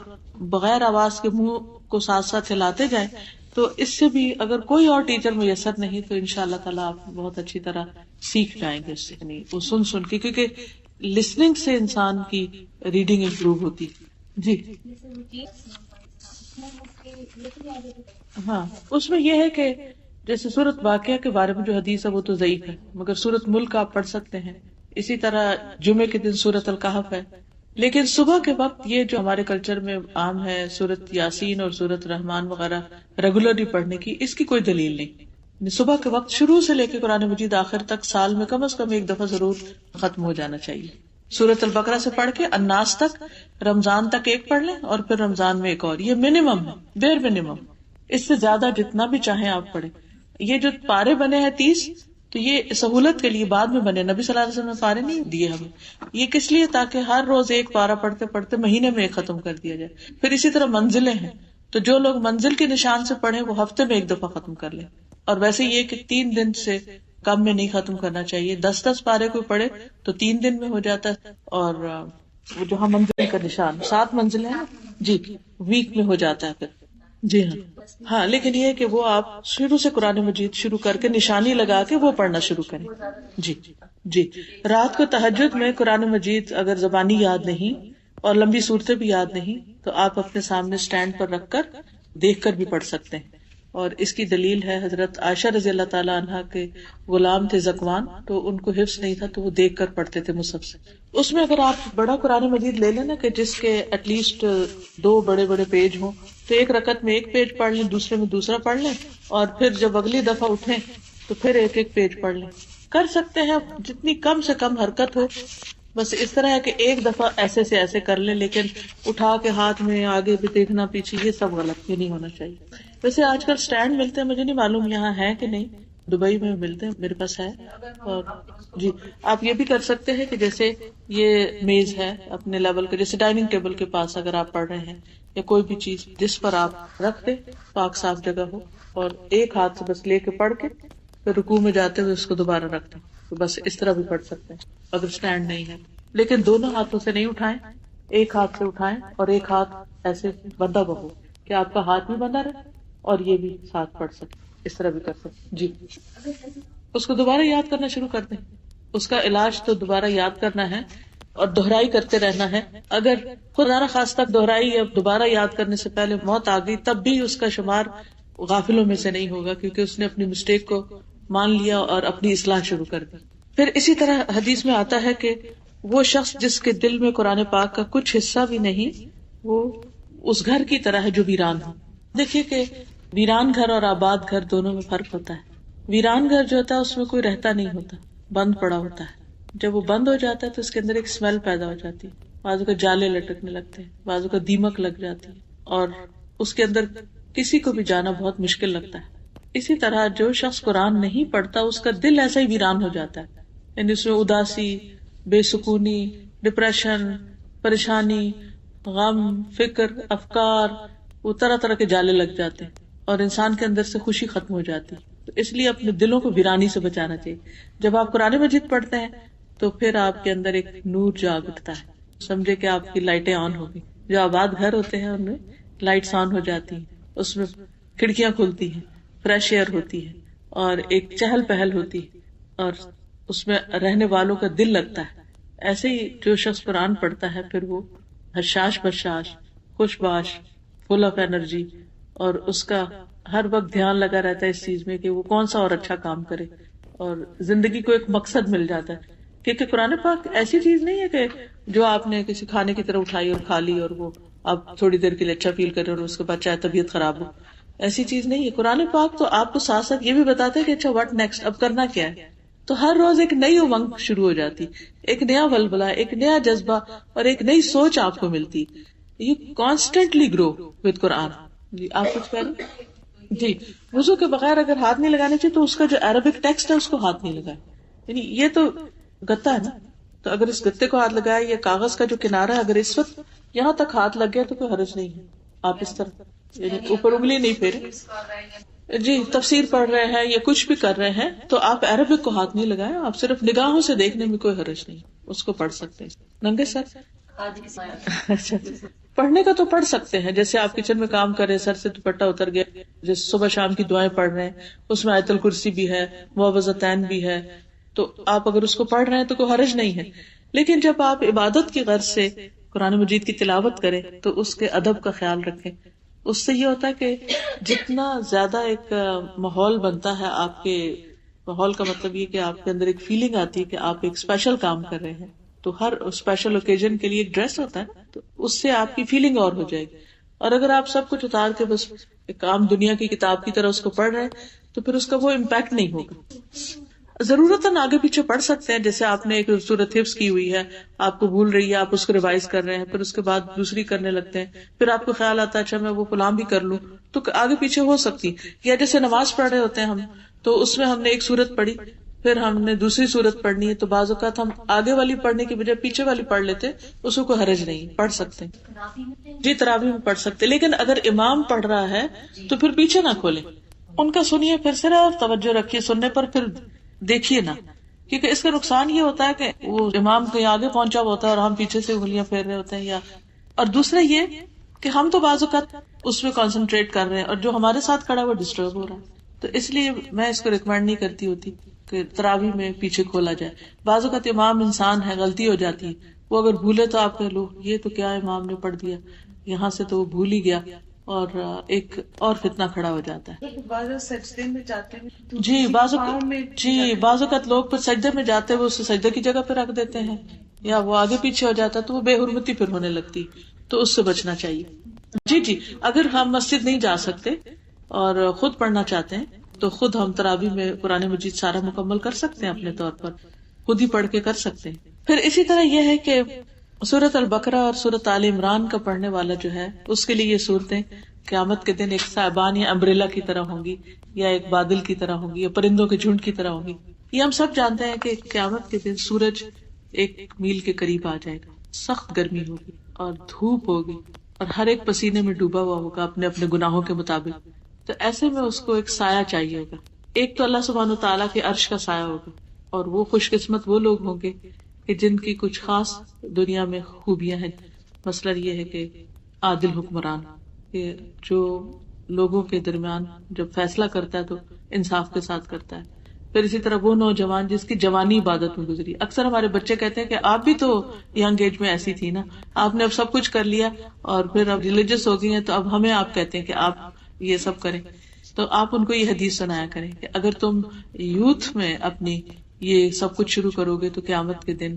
بغیر آواز کے منہ کو ساتھ ساتھ ہلاتے جائیں. تو اس سے بھی اگر کوئی اور ٹیچر میسر نہیں تو انشاءاللہ تعالیٰ آپ بہت اچھی طرح سیکھ جائیں گے اس سے، یعنی وہ سن کے، کیونکہ لسننگ سے انسان کی ریڈنگ امپروو ہوتی. جی ہاں، اس میں یہ ہے کہ جیسے سورت واقعہ کے بارے میں جو حدیث ہے وہ تو ضعیف ہے، مگر سورت ملک آپ پڑھ سکتے ہیں. اسی طرح جمعے کے دن سورت الکہف ہے. لیکن صبح کے وقت یہ جو ہمارے کلچر میں عام ہے سورت یاسین اور سورت رحمان وغیرہ ریگولرلی پڑھنے کی، اس کی کوئی دلیل نہیں. صبح کے وقت شروع سے لے کے قرآن مجید آخر تک سال میں کم از کم ایک دفعہ ضرور ختم ہو جانا چاہیے. سورت البقرہ سے پڑھ کے الناس تک، رمضان تک ایک پڑھ لیں اور پھر رمضان میں ایک اور. یہ منیمم ہے، بیر منیمم. اس سے زیادہ جتنا بھی چاہیں آپ پڑھیں. یہ جو پارے بنے ہیں 30، تو یہ سہولت کے لیے بعد میں بنے. نبی صلی اللہ علیہ وسلم نے پارے نہیں دیے ہمیں. یہ کس لیے؟ تاکہ ہر روز ایک پارا پڑھتے پڑھتے مہینے میں ایک ختم کر دیا جائے. پھر اسی طرح منزلیں ہیں، تو جو لوگ منزل کے نشان سے پڑھیں وہ ہفتے میں ایک دفعہ ختم کر لیں. اور ویسے یہ کہ 3 دن سے کم میں نہیں ختم کرنا چاہیے. 10 پارے کو پڑھے تو 3 دن میں ہو جاتا ہے. اور وہ جو ہم منزل کا نشان 7 منزلیں ہیں جی، ویک میں ہو جاتا ہے پھر. جی ہاں، لیکن یہ کہ وہ آپ شروع سے قرآن مجید شروع کر کے نشانی لگا کے وہ پڑھنا شروع کریں. جی رات کو تہجد میں قرآن مجید اگر زبانی یاد نہیں اور لمبی صورتیں بھی یاد نہیں تو آپ اپنے سامنے سٹینڈ پر رکھ کر دیکھ کر بھی پڑھ سکتے ہیں. اور اس کی دلیل ہے حضرت عائشہ رضی اللہ تعالیٰ عنہا کے غلام تھے زکوان، تو ان کو حفظ نہیں تھا تو وہ دیکھ کر پڑھتے تھے مصحف سے. اس میں اگر آپ بڑا قرآن مجید لے لیں نا کہ جس کے ایٹ لیسٹ 2 بڑے بڑے پیج ہوں، تو ایک رکعت میں ایک پیج پڑھ لیں، دوسرے میں دوسرا پڑھ لیں، اور پھر جب اگلی دفعہ اٹھیں تو پھر ایک ایک پیج پڑھ لیں. کر سکتے ہیں جتنی کم سے کم حرکت ہو. بس اس طرح ہے کہ ایک دفعہ ایسے سے ایسے کر لیں، لیکن اٹھا کے ہاتھ میں آگے بھی دیکھنا پیچھے، یہ سب غلط، یہ نہیں ہونا چاہیے. ویسے آج کل سٹینڈ ملتے ہیں، مجھے نہیں معلوم یہاں ہے کہ نہیں، دبئی میں ملتے ہیں، میرے پاس ہے. اور جی آپ یہ بھی کر سکتے ہیں کہ جیسے یہ میز ہے اپنے لیول کے، جیسے ڈائننگ ٹیبل کے پاس اگر آپ پڑھ رہے ہیں یا کوئی بھی چیز جس پر آپ رکھ دیں، پاک صاف جگہ ہو، اور ایک ہاتھ سے بس لے کے پڑھ کے پھر رکوع میں جاتے ہوئے اس کو دوبارہ رکھ دیں. تو بس اس طرح بھی پڑھ سکتے ہیں اگر سٹینڈ نہیں ہے. لیکن دونوں ہاتھوں سے نہیں اٹھائیں، ایک ہاتھ سے اٹھائیں اور ایک ہاتھ ایسے بندہ بہو کہ آپ کا ہاتھ بھی بندہ رہے اور یہ بھی ساتھ پڑھ سکے. اس طرح بھی کر سکتے. جی اس کو دوبارہ یاد کرنا شروع کر دیں. اس کا علاج تو دوبارہ یاد کرنا ہے اور دہرائی کرتے رہنا ہے. اگر خدا نہ خواستہ دہرائی یا دوبارہ یاد کرنے سے پہلے موت آ گئی تب بھی اس کا شمار غافلوں میں سے نہیں ہوگا، کیونکہ اس نے اپنی مسٹیک کو مان لیا اور اپنی اصلاح شروع کر دی. پھر اسی طرح حدیث میں آتا ہے کہ وہ شخص جس کے دل میں قرآن پاک کا کچھ حصہ بھی نہیں، وہ اس گھر کی طرح ہے جو ویران ہو. دیکھیے کہ ویران گھر اور آباد گھر دونوں میں فرق ہوتا ہے. ویران گھر جو ہوتا ہے اس میں کوئی رہتا نہیں ہوتا، بند پڑا ہوتا ہے. جب وہ بند ہو جاتا ہے تو اس کے اندر ایک اسمیل پیدا ہو جاتی ہے، بازو کا جالے لٹکنے لگتے ہیں، بازو کا دیمک لگ جاتی ہے، اور اس کے اندر کسی کو بھی جانا بہت مشکل لگتا ہے. اسی طرح جو شخص قرآن نہیں پڑھتا اس کا دل ایسا ہی ویران ہو جاتا ہے، یعنی اس میں اداسی، بے سکونی، ڈپریشن، پریشانی، غم، فکر، افکار، وہ طرح طرح کے جالے لگ جاتے ہیں اور انسان کے اندر سے خوشی ختم ہو جاتی. تو اس لیے اپنے دلوں کو ویرانی سے بچانا چاہیے. جب آپ قرآن مجید پڑھتے ہیں تو پھر آپ کے اندر ایک نور جاگ اٹھتا ہے، سمجھے کہ آپ کی لائٹیں آن ہوگی. جو آباد گھر ہوتے ہیں ان میں لائٹس آن ہو جاتی ہیں، اس میں کھڑکیاں کھلتی ہیں، فریش ایئر ہوتی ہے اور ایک چہل پہل ہوتی ہے اور اس میں رہنے والوں کا دل لگتا ہے. ایسے ہی جو شخص قرآن پڑھتا ہے پھر وہ حشاش بشاش، خوش باش، فل آف انرجی، اور اس کا ہر وقت دھیان لگا رہتا ہے اس چیز میں کہ وہ کون سا اور اچھا کام کرے، اور زندگی کو ایک مقصد مل جاتا ہے. کیونکہ قرآن پاک ایسی چیز نہیں ہے کہ جو آپ نے کسی کھانے کی طرح اٹھائی اور کھا لی اور وہ آپ تھوڑی دیر کے لیے اچھا فیل کریں اور اس کے بعد چاہے طبیعت خراب ہو. ایسی چیز نہیں ہے. قرآن پاک تو آپ کو ساتھ ساتھ یہ بھی بتاتے کہ اچھا واٹ نیکسٹ، اب کرنا کیا ہے. تو ہر روز ایک نئی امنگ شروع ہو جاتی، ایک نیا ولولہ، ایک نیا جذبہ اور ایک نئی سوچ آپ کو ملتی. یو کانسٹینٹلی گرو وتھ قرآن. جی آپ کچھ کہہ رہے ہیں؟ جی وضو کے بغیر اگر ہاتھ نہیں لگانے چاہیے تو اس کا جو عربک ٹیکسٹ ہے اس کو ہاتھ نہیں لگائے. یعنی یہ تو گتا ہے نا، تو اگر اس گتے کو ہاتھ لگایا یا کاغذ کا جو کنارہ ہے اگر اس وقت یہاں تک ہاتھ لگ گیا تو کوئی حرج نہیں ہے. آپ اس طرح یعنی اوپر انگلی نہیں پھیرے. جی تفسیر پڑھ رہے ہیں یا کچھ بھی کر رہے ہیں تو آپ عربک کو ہاتھ نہیں لگائیں, آپ صرف نگاہوں سے دیکھنے میں کوئی حرج نہیں, اس کو پڑھ سکتے ہیں. ننگے سر اچھا پڑھنے کا تو پڑھ سکتے ہیں, جیسے آپ کچن میں کام کر رہے ہیں سر سے دوپٹہ اتر گیا, جیسے صبح شام کی دعائیں پڑھ رہے ہیں اس میں آیت الکرسی بھی ہے, معوذتین بھی ہے, تو آپ اگر اس کو پڑھ رہے ہیں تو کوئی حرج نہیں ہے. لیکن جب آپ عبادت کی غرض سے قرآن مجید کی تلاوت کریں تو اس کے ادب کا خیال رکھیں. اس سے یہ ہوتا ہے کہ جتنا زیادہ ایک ماحول بنتا ہے, آپ کے ماحول کا مطلب یہ کہ آپ کے اندر ایک فیلنگ آتی ہے کہ آپ ایک اسپیشل کام کر رہے ہیں, تو ہر اسپیشل اوکیزن کے لیے ایک ڈریس ہوتا ہے, تو اس سے آپ کی فیلنگ اور ہو جائے گی. اور اگر آپ سب کچھ اتار کے بس ایک عام دنیا کی کتاب کی طرح اس کو پڑھ رہے ہیں تو پھر اس کا وہ امپیکٹ نہیں ہوگا. ضرورتاً آگے پیچھے پڑھ سکتے ہیں, جیسے آپ نے ایک سورت حفظ کی ہوئی ہے, آپ کو بھول رہی ہے, آپ اس کو ریوائز کر رہے ہیں, پھر اس کے بعد دوسری کرنے لگتے ہیں, پھر آپ کو خیال آتا ہے اچھا میں وہ فلاں بھی کر لوں, تو آگے پیچھے ہو سکتی. یا جیسے نماز پڑھ رہے ہوتے ہیں ہم, تو اس میں ہم نے ایک سورت پڑھی, پھر ہم نے دوسری سورت پڑھنی ہے, تو بعض اوقات ہم آگے والی پڑھنے کی بجائے پیچھے والی پڑھ لیتے, اس کو کوئی حرج نہیں, پڑھ سکتے ہیں. جی تراویح میں پڑھ سکتے, لیکن اگر امام پڑھ رہا ہے تو پھر پیچھے نہ کھولے, ان کا سنیے, پھر صرف توجہ رکھیے سننے پر, پھر دیکھیے نا, کیونکہ اس کا نقصان یہ ہوتا ہے کہ وہ امام کہیں آگے پہنچا ہوا ہوتا ہے اور ہم پیچھے سے انگلیاں پھیر رہے ہوتے ہیں. یا اور دوسرا یہ کہ ہم تو بعض اوقات اس میں کانسنٹریٹ کر رہے ہیں اور جو ہمارے ساتھ کھڑا ہے وہ ڈسٹرب ہو رہا ہے, تو اس لیے میں اس کو ریکمینڈ نہیں کرتی ہوتی کہ تراویح میں پیچھے کھولا جائے. بعض اوقات امام انسان ہے, غلطی ہو جاتی ہے, وہ اگر بھولے تو آپ کہہ لو یہ تو کیا امام نے پڑھ دیا, یہاں سے تو وہ بھول ہی گیا, اور ایک اور فتنہ کھڑا ہو جاتا ہے.
سجدے میں جاتے ہیں
جی بعض اوقات لوگ پھر سجدے میں جاتے ہیں وہ اسے سجدے کی جگہ پہ رکھ دیتے ہیں, یا وہ آگے پیچھے ہو جاتا ہے تو وہ بے حرمتی پھر ہونے لگتی, تو اس سے بچنا چاہیے. جی اگر ہم مسجد نہیں جا سکتے اور خود پڑھنا چاہتے ہیں تو خود ہم تراویح میں قرآن مجید سارا مکمل کر سکتے ہیں, اپنے طور پر خود ہی پڑھ کے کر سکتے ہیں. پھر اسی طرح یہ ہے کہ سورۃ البقرہ اور سورۃ آل عمران کا پڑھنے والا جو ہے اس کے لیے یہ صورتیں قیامت کے دن ایک صاحبان یا امبریلا کی طرح ہوں گی, یا ایک بادل کی طرح ہوں گی, یا پرندوں کے جھنڈ کی طرح ہوں گی. یہ ہم سب جانتے ہیں کہ قیامت کے دن سورج 1 میل کے قریب آ جائے گا, سخت گرمی ہوگی اور دھوپ ہوگی, اور ہر ایک پسینے میں ڈوبا ہوا ہوگا اپنے اپنے گناہوں کے مطابق. تو ایسے میں اس کو ایک سایہ چاہیے ہوگا. ایک تو اللہ سبحانہ تعالیٰ کے عرش کا سایہ ہوگا, اور وہ خوش قسمت وہ لوگ ہوں گے کہ جن کی کچھ خاص دنیا میں خوبیاں ہیں. مسئلہ یہ ہے کہ عادل حکمران, کہ جو لوگوں کے درمیان جب فیصلہ کرتا ہے تو انصاف کے ساتھ کرتا ہے. پھر اسی طرح وہ نوجوان جس کی جوانی عبادت میں گزری. اکثر ہمارے بچے کہتے ہیں کہ آپ بھی تو ینگ ایج میں ایسی تھی نا, آپ نے اب سب کچھ کر لیا اور پھر اب ریلیجس ہو گئی ہیں, تو اب ہمیں آپ کہتے ہیں کہ آپ یہ سب کریں. تو آپ ان کو یہ حدیث سنایا کریں کہ اگر تم یوتھ میں اپنی یہ سب کچھ شروع کرو گے تو قیامت کے دن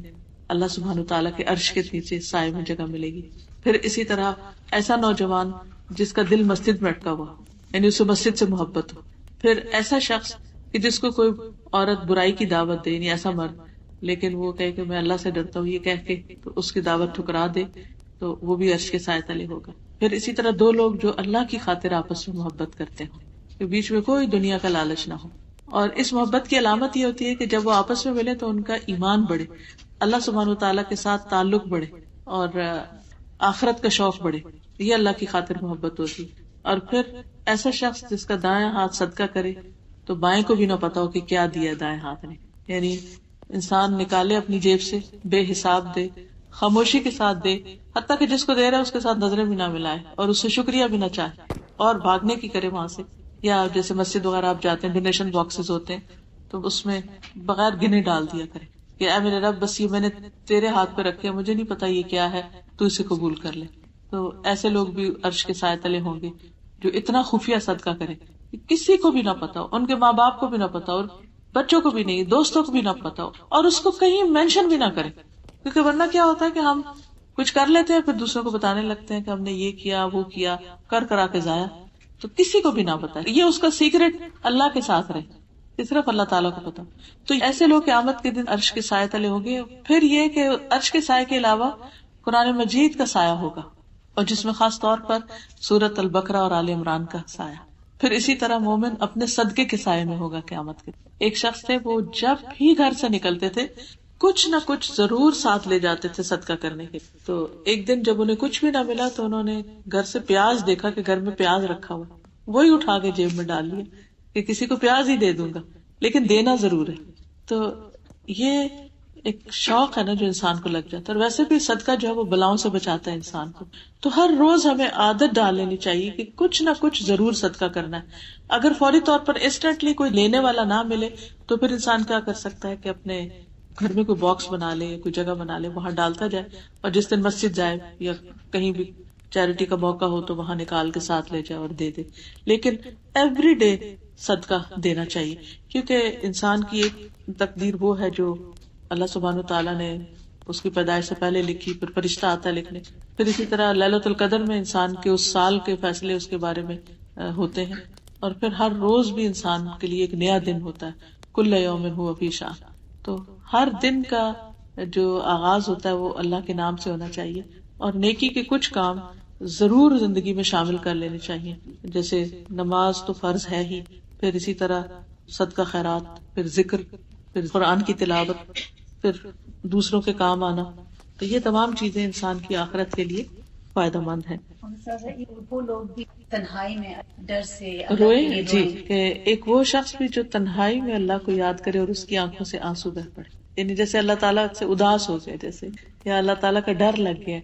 اللہ سبحانہ تعالیٰ کے عرش کے نیچے سائے میں جگہ ملے گی. پھر اسی طرح ایسا نوجوان جس کا دل مسجد میں اٹکا ہوا, یعنی اسے مسجد سے محبت ہو. پھر ایسا شخص کہ جس کو کوئی عورت برائی کی دعوت دے, یعنی ایسا مرد, لیکن وہ کہے کہ میں اللہ سے ڈرتا ہوں, یہ کہہ کے تو اس کی دعوت ٹھکرا دے, تو وہ بھی عرش کے سائے تلے ہوگا. پھر اسی طرح 2 لوگ جو اللہ کی خاطر آپس میں محبت کرتے ہوں, کہ بیچ میں کوئی دنیا کا لالچ نہ ہو. اور اس محبت کی علامت یہ ہوتی ہے کہ جب وہ آپس میں ملے تو ان کا ایمان بڑھے, اللہ سبحانہ تعالیٰ کے ساتھ تعلق بڑھے, اور آخرت کا شوق بڑھے. یہ اللہ کی خاطر محبت ہوتی. اور پھر ایسا شخص جس کا دائیں ہاتھ صدقہ کرے تو بائیں کو بھی نہ پتا ہو کہ کیا دیا دائیں ہاتھ نے, یعنی انسان نکالے اپنی جیب سے, بے حساب دے, خاموشی کے ساتھ دے, حتیٰ کہ جس کو دے رہا ہے اس کے ساتھ نظریں بھی نہ ملائے اور اس سے شکریہ بھی نہ چاہے, اور بھاگنے کی کرے وہاں سے. یا جیسے مسجد وغیرہ آپ جاتے ہیں, ڈونیشن باکسز ہوتے ہیں, تو اس میں بغیر گنے ڈال دیا کرے کہ اے میرے رب بس یہ میں نے تیرے ہاتھ پہ رکھے, مجھے نہیں پتا یہ کیا ہے, تو اسے قبول کر لے. تو ایسے لوگ بھی عرش کے سائے تلے ہوں گے جو اتنا خفیہ صدقہ کرے, کسی کو بھی نہ پتا ہو, ان کے ماں باپ کو بھی نہ پتا ہو, اور بچوں کو بھی نہیں, دوستوں کو بھی نہ پتا ہو, اور اس کو کہیں مینشن بھی نہ کرے. کیونکہ ورنہ کیا ہوتا ہے کہ ہم کچھ کر لیتے ہیں, پھر دوسروں کو بتانے لگتے ہیں کہ ہم نے یہ کیا وہ کیا, کرا کے ضائع. تو کسی کو بھی نہ پتا, یہ اس کا سیکرٹ اللہ کے ساتھ رہے, کہ صرف اللہ تعالیٰ کو پتا. تو ایسے لوگ قیامت کے دن عرش کے سائے تلے ہوں گے. پھر یہ کہ عرش کے سائے کے علاوہ قرآن مجید کا سایہ ہوگا, اور جس میں خاص طور پر سورۃ البقرہ اور آل عمران کا سایہ. پھر اسی طرح مومن اپنے صدقے کے سائے میں ہوگا قیامت کے. ایک شخص تھے, وہ جب بھی گھر سے نکلتے تھے کچھ نہ کچھ ضرور ساتھ لے جاتے تھے صدقہ کرنے کے. تو ایک دن جب انہیں کچھ بھی نہ ملا تو انہوں نے گھر سے پیاز دیکھا کہ گھر میں پیاز رکھا ہوا, وہی اٹھا کے جیب میں ڈال لیا کہ کسی کو پیاز ہی دے دوں گا, لیکن دینا ضرور ہے. تو یہ ایک شوق ہے نا جو انسان کو لگ جاتا ہے. اور ویسے بھی صدقہ جو ہے وہ بلاؤں سے بچاتا ہے انسان کو. تو ہر روز ہمیں عادت ڈال لینی چاہیے کہ کچھ نہ کچھ ضرور صدقہ کرنا ہے. اگر فوری طور پر انسٹنٹلی کوئی لینے والا نہ ملے تو پھر انسان کیا کر سکتا ہے کہ اپنے گھر میں کوئی باکس بنا لے, کوئی جگہ بنا لے, وہاں ڈالتا جائے, اور جس دن مسجد جائے یا کہیں بھی چیریٹی کا موقع ہو تو وہاں نکال کے ساتھ لے جائے اور دے دے. لیکن ایوری ڈے صدقہ دینا چاہیے, کیونکہ انسان کی ایک تقدیر وہ ہے جو اللہ سبحانہ تعالیٰ نے اس کی پیدائش سے پہلے لکھی, پھر فرشتہ آتا ہے لکھنے, پھر اسی طرح لیلۃ القدر میں انسان کے اس سال کے فیصلے اس کے بارے میں ہوتے ہیں, اور پھر ہر روز بھی انسان کے لیے ایک نیا دن ہوتا ہے. کل یوم ہوا فی شأن. تو ہر دن کا جو آغاز ہوتا ہے وہ اللہ کے نام سے ہونا چاہیے, اور نیکی کے کچھ کام ضرور زندگی میں شامل کر لینے چاہیے, جیسے نماز تو فرض ہے ہی, پھر اسی طرح صدقہ خیرات, پھر ذکر, پھر قرآن کی تلاوت, پھر دوسروں کے کام آنا. تو یہ تمام چیزیں انسان کی آخرت کے لیے فائدہ مند ہیں.
وہ لوگ بھی تنہائی میں ڈر سے
روئے, جی, کہ ایک وہ شخص بھی جو تنہائی میں اللہ کو یاد کرے اور اس کی آنکھوں سے آنسو بہ پڑے, یعنی جیسے اللہ تعالیٰ سے اداس ہو گئے, جیسے یا اللہ تعالیٰ کا ڈر لگ گیا,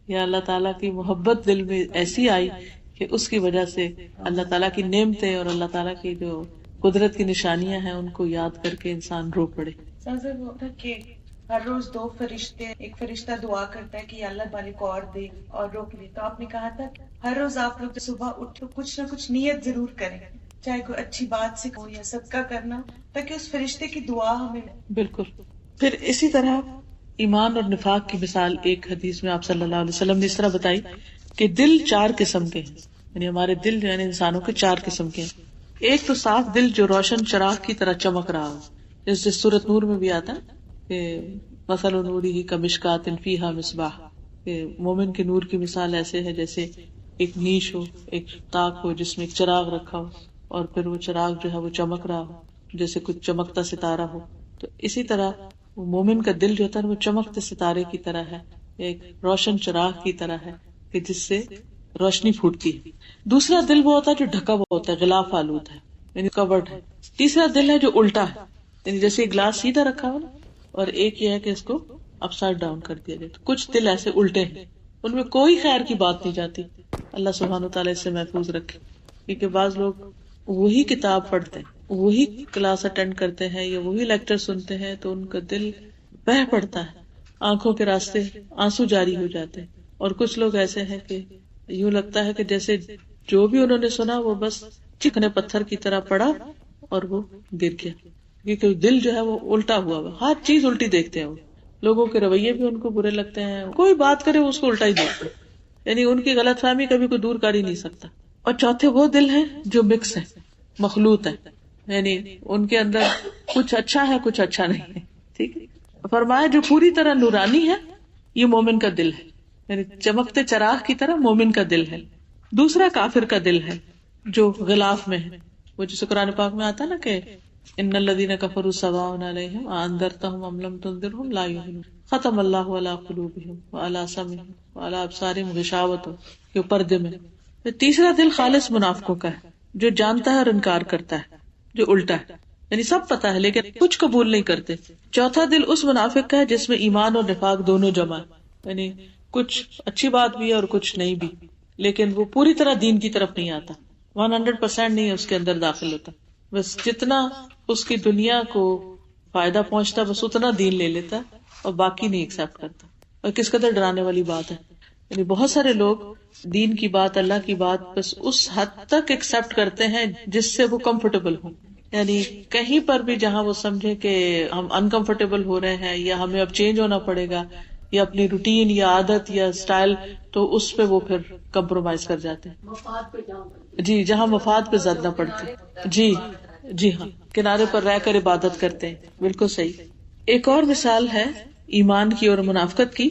یا اللہ تعالیٰ کی محبت دل میں ایسی آئی کہ اس کی وجہ سے اللہ تعالیٰ کی نعمتیں اور اللہ تعالیٰ کی جو قدرت کی نشانیاں ہیں ان کو یاد کر کے انسان رو پڑے.
کہ ہر روز 2 فرشتے, ایک فرشتہ دعا کرتا ہے کہ یا اللہ والے کو اور دے اور روک لے. تو آپ نے کہا تھا ہر روز آپ لوگ صبح اٹھ تو کچھ نہ کچھ نیت ضرور کریں, چاہے کوئی اچھی بات سے ہو یا صدقہ کرنا, تاکہ اس فرشتے کی دعا ہمیں.
بالکل. پھر اسی طرح ایمان اور نفاق کی مثال ایک حدیث میں آپ صلی اللہ علیہ وسلم نے اس طرح بتائی کہ دل 4 قسم کے ہیں, یعنی ہمارے دل جو ہے انسانوں کے 4 قسم کے ہیں. ایک تو صاف دل جو روشن چراغ کی طرح چمک رہا ہو, جیسے سورۃ نور میں بھی آتا ہے کہ مثل نورہ کمشکات فیہا مصباح, کہ مومن کے نور کی مثال ایسے ہے جیسے ایک نیش ہو, ایک تاک ہو جس میں ایک چراغ رکھا ہو, اور پھر وہ چراغ جو ہے وہ چمک رہا ہو جیسے کچھ چمکتا ستارہ ہو. تو اسی طرح وہ مومن کا دل جو ہوتا ہے وہ چمکتے ستارے کی طرح ہے, ایک روشن چراغ کی طرح ہے کہ جس سے روشنی پھوٹتی ہے. دوسرا دل وہ ہوتا ہے جو ڈھکا ہوا ہوتا ہے, غلاف آلود ہے, یعنی کورڈ ہے. تیسرا دل ہے جو الٹا ہے, یعنی جیسے ایک گلاس سیدھا رکھا ہو نا, اور ایک یہ ہے کہ اس کو اپ سائڈ ڈاؤن کر دیا جائے. تو کچھ دل ایسے الٹے ہیں, ان میں کوئی خیر کی بات نہیں جاتی. اللہ سبحانہ تعالیٰ اس سے محفوظ رکھے, کیونکہ بعض لوگ وہی کتاب پڑھتے ہیں, وہی کلاس اٹینڈ کرتے ہیں یا وہی لیکچر سنتے ہیں تو ان کا دل بہہ پڑتا ہے, آنکھوں کے راستے آنسو جاری ہو جاتے ہیں. اور کچھ لوگ ایسے ہیں کہ یوں لگتا ہے کہ جیسے جو بھی انہوں نے سنا وہ بس چکنے پتھر کی طرح پڑا اور وہ گر گیا, کیونکہ دل جو ہے وہ الٹا ہوا ہوا, ہر چیز الٹی دیکھتے ہیں. وہ لوگوں کے رویے بھی ان کو برے لگتے ہیں, کوئی بات کرے اس کو الٹا ہی دیکھتے ہیں, یعنی ان کی غلط فہمی کبھی کوئی دور کر ہی نہیں سکتا. اور چوتھے وہ دل ہیں جو مکس ہے, مخلوط ہے, یعنی ان کے اندر کچھ اچھا ہے کچھ اچھا نہیں ہے. ٹھیک ہے, فرمایا جو پوری طرح نورانی ہے یہ مومن کا دل ہے, یعنی چمکتے چراغ کی طرح مومن کا دل ہے. دوسرا کافر کا دل ہے جو غلاف میں ہے, وہ جسے قرآن پاک میں آتا نا کہ ان الذین کفروا سواء علیہم اانذرتہم ام لم تنذرہم لا یؤمنون, ختم اللہ علی قلوبہم وعلی سمعہم وعلی ابصارہم غشاوۃ, کہ پردے میں. تیسرا دل خالص منافقوں کا ہے جو جانتا ہے اور انکار کرتا ہے, جو الٹا ہے, یعنی سب پتا ہے لیکن کچھ قبول نہیں کرتے. چوتھا دل اس منافق کا ہے جس میں ایمان اور نفاق دونوں جمع ہے, یعنی کچھ اچھی بات بھی ہے اور کچھ نہیں بھی, لیکن وہ پوری طرح دین کی طرف نہیں آتا, 100% نہیں اس کے اندر داخل ہوتا. بس جتنا اس کی دنیا کو فائدہ پہنچتا بس اتنا دین لے لیتا اور باقی نہیں ایکسپٹ کرتا. اور کس قدر ڈرانے والی بات ہے, یعنی بہت سارے لوگ دین کی بات, اللہ کی بات بس اس حد تک ایکسپٹ کرتے ہیں جس سے وہ کمفرٹیبل ہوں, یعنی کہیں پر بھی جہاں وہ سمجھے کہ ہم انکمفرٹیبل ہو رہے ہیں یا ہمیں اب چینج ہونا پڑے گا یا اپنی روٹین یا عادت یا اسٹائل, تو اس پہ وہ پھر کمپرومائز کر جاتے ہیں. جی, جہاں مفاد پہ زد نہ پڑتی. جی ہاں, کنارے پر رہ کر عبادت کرتے ہیں. بالکل صحیح. ایک اور مثال ہے ایمان کی اور منافقت کی,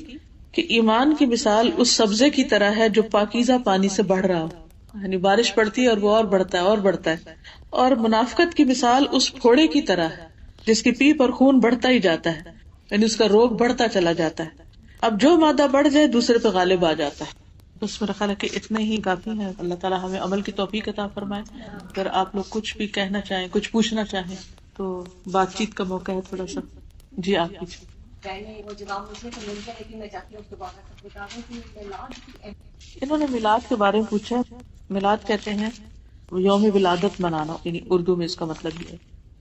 کہ ایمان کی مثال اس سبزے کی طرح ہے جو پاکیزہ پانی سے بڑھ رہا ہو, یعنی بارش پڑتی ہے اور وہ اور بڑھتا ہے اور بڑھتا ہے. اور منافقت کی مثال اس پھوڑے کی طرح ہے جس کی پیپ اور خون بڑھتا ہی جاتا ہے, یعنی اس کا روگ بڑھتا چلا جاتا ہے. اب جو مادہ بڑھ جائے دوسرے پہ غالب آ جاتا ہے. بس میرا خیال ہے کہ اتنے ہی کافی ہے. اللہ تعالیٰ ہمیں عمل کی توفیق عطا فرمائے. اگر آپ لوگ کچھ بھی کہنا چاہیں, کچھ پوچھنا چاہیں تو بات چیت کا موقع ہے تھوڑا سا. جی آپ کیجیے. انہوں نے میلاد کے بارے میں پوچھا. میلاد کہتے ہیں یوم ولادت منانا, یعنی اردو میں اس کا مطلب یہ ہے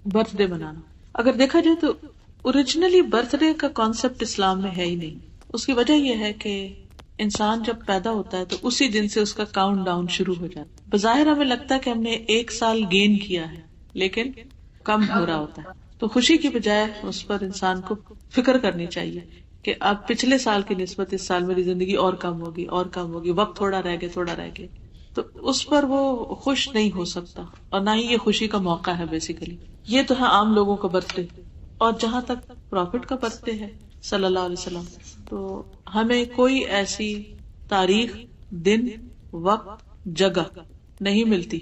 برتھ ڈے منانا. اگر دیکھا جائے تو اوریجنلی برتھ ڈے کا کانسیپٹ اسلام میں ہے ہی نہیں. اس کی وجہ یہ ہے کہ انسان جب پیدا ہوتا ہے تو اسی دن سے اس کا کاؤنٹ ڈاؤن شروع ہو جاتا ہے. بظاہر ہمیں لگتا ہے کہ ہم نے 1 سال گین کیا ہے, لیکن کم ہو رہا ہوتا ہے. تو خوشی کی بجائے اس پر انسان کو فکر کرنی چاہیے کہ اب پچھلے سال کی نسبت اس سال میری زندگی اور کم ہوگی, اور کم ہوگی, وقت تھوڑا رہ گیا. تو اس پر وہ خوش نہیں ہو سکتا, اور نہ ہی یہ خوشی کا موقع ہے. بیسیکلی یہ تو ہے عام لوگوں کا برتھ ڈے. اور جہاں تک پروفٹ کا برتھ ڈے ہے صلی اللہ علیہ وسلم, تو ہمیں کوئی ایسی تاریخ, دن, وقت, جگہ نہیں ملتی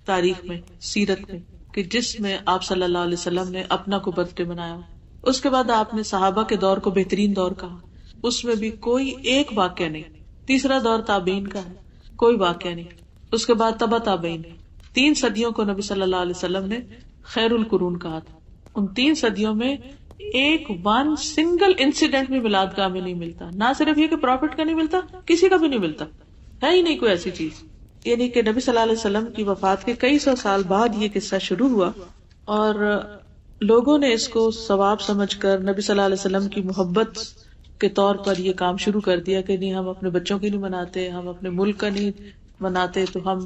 تاریخ میں, سیرت میں, کہ جس میں آپ صلی اللہ علیہ وسلم نے اپنا کو برتھ ڈے منایا. اس کے بعد آپ نے صحابہ کے دور کو بہترین دور کہا, اس میں بھی کوئی ایک واقعہ نہیں. تیسرا دور تابعین کا ہے, کوئی واقعہ نہیں. اس کے بعد تبع تابعین, 3 صدیوں کو نبی صلی اللہ علیہ وسلم نے خیر القرون کہا تھا. ان 3 صدیوں میں ایک سنگل انسیڈنٹ بھی میلاد گاہ میں نہیں ملتا. نہ صرف یہ کہ پروفٹ کا نہیں ملتا, کسی کا بھی نہیں ملتا, ہے ہی نہیں کوئی ایسی چیز. یعنی کہ نبی صلی اللہ علیہ وسلم کی وفات کے کئی سو سال بعد یہ قصہ شروع ہوا, اور لوگوں نے اس کو ثواب سمجھ کر نبی صلی اللہ علیہ وسلم کی محبت کے طور پر یہ کام شروع کر دیا کہ نہیں, ہم اپنے بچوں کی نہیں مناتے, ہم اپنے ملک کا نہیں مناتے, تو ہم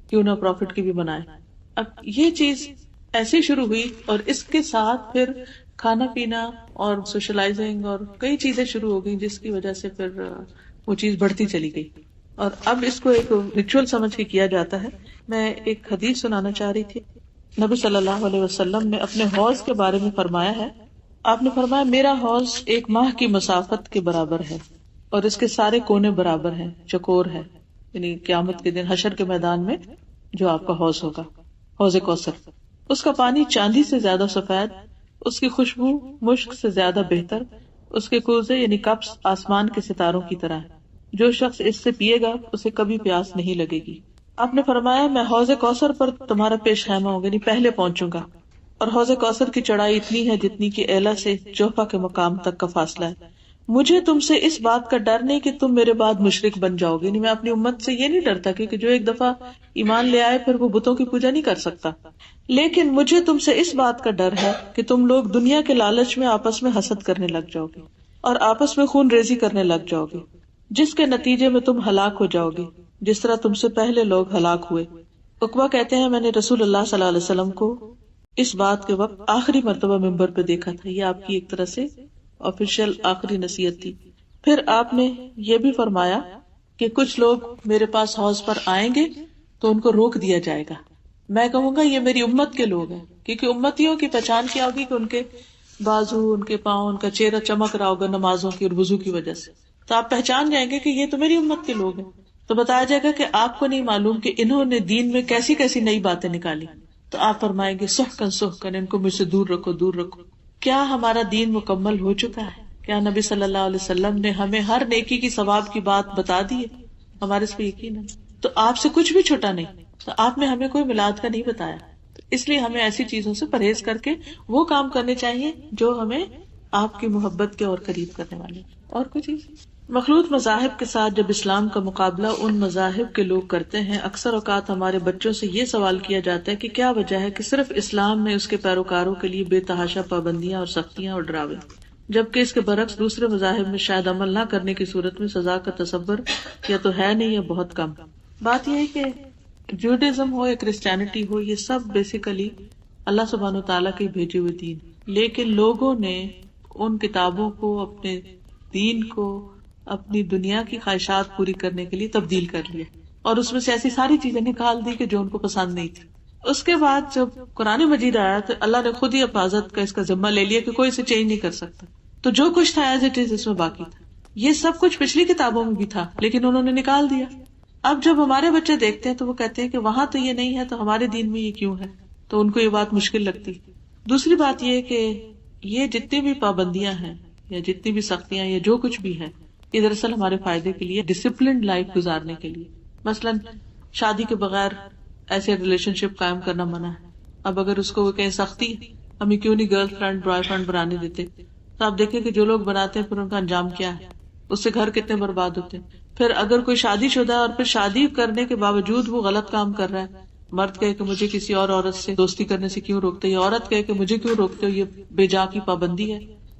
کیوں نہ پروفٹ کی بھی منائیں. اب یہ چیز ایسی شروع ہوئی, اور اس کے ساتھ پھر کھانا پینا اور سوشلائزنگ اور کئی چیزیں شروع ہو گئی, جس کی وجہ سے پھر وہ چیز بڑھتی چلی گئی. اور اب اس کو ایک ریچول سمجھ کے کیا جاتا ہے. میں ایک حدیث سنانا چاہ رہی تھی. نبی صلی اللہ علیہ وسلم نے اپنے حوض کے بارے میں فرمایا ہے. آپ نے فرمایا میرا حوض 1 ماہ کی مسافت کے برابر ہے, اور اس کے سارے کونے برابر ہیں, چکور ہے. یعنی قیامت کے دن حشر کے میدان میں جو آپ کا حوض ہوگا, حوض کوثر, اس کا پانی چاندی سے زیادہ سفید, اس کی خوشبو مشک سے زیادہ بہتر, اس کے کوزے یعنی کپس آسمان کے ستاروں کی طرح ہے. جو شخص اس سے پیے گا اسے کبھی پیاس نہیں لگے گی. آپ نے فرمایا میں حوض کوثر پر تمہارا پیش خیمہ ہوگا, یعنی پہلے پہنچوں گا, اور حوض کوثر کی چڑھائی اتنی ہے جتنی کہ ایلا سے جوفا کے مقام تک کا فاصلہ ہے. مجھے تم سے اس بات کا ڈر نہیں کہ تم میرے بعد مشرک بن جاؤ گے. یعنی میں اپنی امت سے یہ نہیں ڈرتا کہ جو ایک دفعہ ایمان لے آئے پھر وہ بتوں کی پوجا نہیں کر سکتا, لیکن مجھے تم سے اس بات کا ڈر ہے کہ تم لوگ دنیا کے لالچ میں آپس میں حسد کرنے لگ جاؤ گے, اور آپس میں خون ریزی کرنے لگ جاؤ گے, جس کے نتیجے میں تم ہلاک ہو جاؤ گے جس طرح تم سے پہلے لوگ ہلاک ہوئے. عقبہ کہتے ہیں میں نے رسول اللہ صلی اللہ علیہ وسلم کو اس بات کے وقت آخری مرتبہ ممبر پہ دیکھا تھا. یہ آپ کی ایک طرح سے آفیشیل آخری نصیحت تھی. پھر آپ نے یہ بھی فرمایا کہ کچھ لوگ میرے پاس حوض پر آئیں گے تو ان کو روک دیا جائے گا. میں کہوں گا یہ میری امت کے لوگ ہیں, کیونکہ امتیوں کی پہچان کیا ہوگی کہ ان کے بازو, ان کے پاؤں, ان کا چہرہ چمک رہا ہوگا نمازوں کی اور وضو کی وجہ سے, تو آپ پہچان جائیں گے کہ یہ تو میری امت کے لوگ ہیں. تو بتایا جائے گا کہ آپ کو نہیں معلوم کہ انہوں نے دین میں کیسی کیسی نئی باتیں نکالی. تو آپ فرمائیں گے سحقن ان کو مجھ سے دور رکھو, دور رکھو. کیا ہمارا دین مکمل ہو چکا ہے؟ کیا نبی صلی اللہ علیہ وسلم نے ہمیں ہر نیکی کی ثواب کی بات بتا دی ہے؟ ہمارے اس پہ یقین ہے. تو آپ سے کچھ بھی چھوٹا نہیں, تو آپ نے ہمیں کوئی میلاد کا نہیں بتایا. تو اس لیے ہمیں ایسی چیزوں سے پرہیز کر کے وہ کام کرنے چاہیے جو ہمیں آپ کی محبت کے اور قریب کرنے والے. اور کوئی چیز مخلوط مذاہب کے ساتھ جب اسلام کا مقابلہ ان مذاہب کے لوگ کرتے ہیں, اکثر اوقات ہمارے بچوں سے یہ سوال کیا جاتا ہے کہ کیا وجہ ہے کہ صرف اسلام میں اس کے پیروکاروں کے لیے بے تحاشا پابندیاں اور سختیاں اور ڈراوے, جبکہ اس کے برعکس دوسرے مذاہب میں شاید عمل نہ کرنے کی صورت میں سزا کا تصور یا تو ہے نہیں یا بہت کم. بات یہ ہے کہ جوڈازم ہو یا کرسچینٹی ہو, یہ سب بیسیکلی اللہ سبحانہ و تعالیٰ کے بھیجے ہوئے دین, لیکن لوگوں نے ان کتابوں کو, اپنے دین کو اپنی دنیا کی خواہشات پوری کرنے کے لیے تبدیل کر لیا, اور اس میں سے ایسی ساری چیزیں نکال دی کہ جو ان کو پسند نہیں تھی. اس کے بعد جب قرآن مجید آیا تو اللہ نے خود ہی حفاظت کا اس کا ذمہ لے لیا کہ کوئی اسے چینج نہیں کر سکتا. تو جو کچھ تھا ایز اٹ از اس میں باقی تھا. یہ سب کچھ پچھلی کتابوں میں بھی تھا لیکن انہوں نے نکال دیا. اب جب ہمارے بچے دیکھتے ہیں تو وہ کہتے ہیں کہ وہاں تو یہ نہیں ہے تو ہمارے دین میں یہ کیوں ہے, تو ان کو یہ بات مشکل لگتی. دوسری بات یہ کہ یہ جتنی بھی پابندیاں ہیں یا جتنی بھی سختیاں یا جو کچھ بھی ہے، یہ دراصل ہمارے فائدے کے لیے، ڈسپلنڈ لائف گزارنے کے لیے. مثلاً شادی کے بغیر ایسے ریلیشن شپ قائم کرنا منع ہے. اب اگر اس کو وہ کہیں سختی ہمیں کیوں نہیں گرل فرینڈ بوائے فرینڈ بنانے دیتے، تو آپ دیکھیں کہ جو لوگ بناتے ہیں پھر ان کا انجام کیا ہے، اس سے گھر کتنے برباد ہوتے ہیں. پھر اگر کوئی شادی شدہ ہے اور پھر شادی کرنے کے باوجود وہ غلط کام کر رہا ہے، مرد کہے کہ مجھے کسی اور عورت سے دوستی کرنے سے کیوں روکتے، یا عورت کہے کہ مجھے کیوں روکتے ہو، یہ بے جا کی پابندی ہے،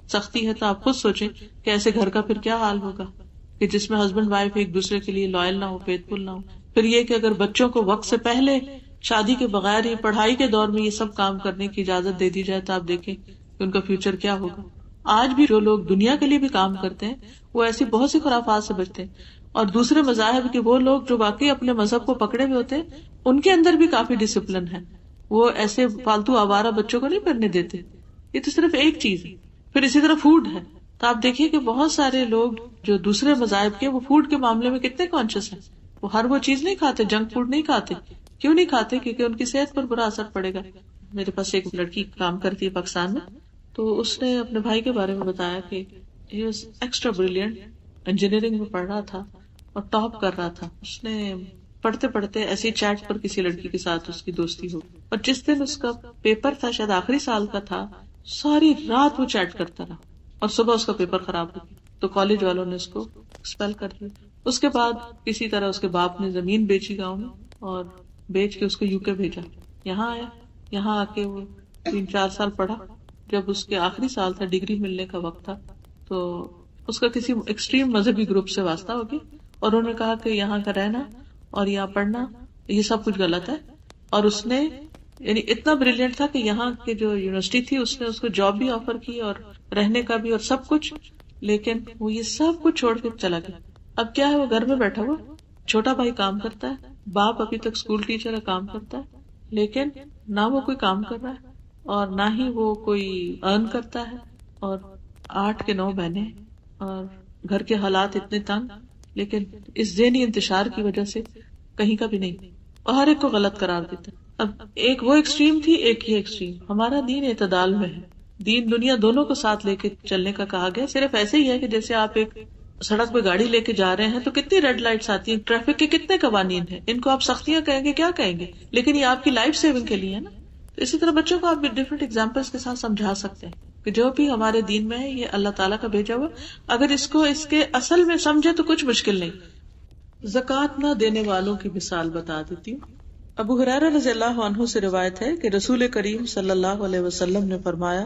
سختی ہے. تو آپ خود سوچیں کہ ایسے گھر کا پھر کیا حال ہوگا کہ جس میں ہسبینڈ وائف ایک دوسرے کے لیے لائل نہ ہو، فیتھفل نہ ہو. پھر یہ کہ اگر بچوں کو وقت سے پہلے شادی کے بغیر ہی پڑھائی کے دور میں یہ سب کام کرنے کی اجازت دے دی جائے تو آپ دیکھیں کہ ان کا فیوچر کیا ہوگا. آج بھی جو لوگ دنیا کے لیے بھی کام کرتے ہیں وہ ایسی بہت سی خرافات سے بچتے ہیں. اور دوسرے مذاہب کے وہ لوگ جو واقعی اپنے مذہب کو پکڑے ہوئے ہوتے ہیں ان کے اندر بھی کافی ڈسپلن ہے، وہ ایسے فالتو آوارہ بچوں کو نہیں پڑھنے دیتے. یہ تو صرف ایک چیز ہے. پھر اسی طرح فوڈ ہے، تو آپ دیکھیے کہ بہت سارے لوگ جو دوسرے مذاہب کے وہ فوڈ کے معاملے میں کتنے کانشیس ہیں. وہ ہر وہ چیز نہیں کھاتے، جنک فوڈ نہیں کھاتے. کیوں نہیں کھاتے؟ کیونکہ ان کی صحت پر برا اثر پڑے گا. میرے پاس ایک لڑکی کام کرتی ہے پاکستان میں، تو اس نے اپنے بھائی کے بارے میں بتایا کہ he was extra brilliant, engineering میں پڑھ رہا تھا اور ٹاپ کر رہا تھا. اس نے پڑھتے پڑھتے ایسی چیٹ پر کسی لڑکی کے ساتھ اس کی دوستی ہو، اور جس دن اس کا پیپر تھا، شاید آخری سال کا تھا، ساری رات وہ چیٹ کرتا رہا اور صبح اس کا پیپر خراب ہو گیا تو کالج والوں نے اس کو ایکسپیل کر دیا. اس کے بعد کسی طرح اس کے باپ نے زمین بیچی گاؤں میں اور بیچ کے اس کو یو کے بھیجا. یہاں آیا، یہاں آ کے وہ 3-4 سال پڑھا. جب اس کے آخری سال تھا، ڈگری ملنے کا وقت تھا، تو اس کا کسی ایکسٹریم مذہبی گروپ سے واسطہ ہو گیا اور انہوں نے کہا کہ یہاں کا رہنا اور یہاں پڑھنا یہ سب کچھ غلط ہے. اور اس نے یعنی اتنا بریلینٹ تھا کہ یہاں کی جو یونیورسٹی تھی اس نے اس کو جاب بھی آفر کی اور رہنے کا بھی اور سب کچھ، لیکن وہ یہ سب کچھ چھوڑ کے چلا گیا. اب کیا ہے، وہ گھر میں بیٹھا ہوا، چھوٹا بھائی کام کرتا ہے، باپ ابھی تک اسکول ٹیچر ہے، کام کرتا ہے، لیکن نہ وہ کوئی کام کر رہا ہے اور نہ ہی وہ کوئی ارن کرتا ہے، اور 8 کے 9 بہنیں اور گھر کے حالات اتنے تنگ، لیکن اس ذہنی انتشار کی وجہ سے کہیں کا بھی نہیں، اور ہر ایک کو غلط قرار دیتا ہے. اب ایک وہ ایکسٹریم تھی، ایک یہ ایکسٹریم. ہمارا دین اعتدال میں ہے، دین دنیا دونوں کو ساتھ لے کے چلنے کا کہا گیا. صرف ایسے ہی ہے کہ جیسے آپ ایک سڑک پہ گاڑی لے کے جا رہے ہیں تو کتنی ریڈ لائٹس آتی ہیں، ٹریفک کے کتنے قوانین ہیں، ان کو آپ سختیاں کہیں گے کیا کہیں گے، لیکن یہ آپ کی لائف سیونگ کے لیے ہے نا. اسی طرح بچوں کو آپ ڈفرینٹ ایگزامپلس کے ساتھ سمجھا سکتے ہیں کہ جو بھی ہمارے دین میں ہے یہ اللہ تعالیٰ کا بھیجا ہوا، اگر اس کو اس کے اصل میں سمجھے تو کچھ مشکل نہیں. زکوٰۃ نہ دینے والوں کی مثال بتا دیتی ہوں. ابو ہریرہ رضی اللہ عنہ سے روایت ہے کہ رسول کریم صلی اللہ علیہ وسلم نے فرمایا،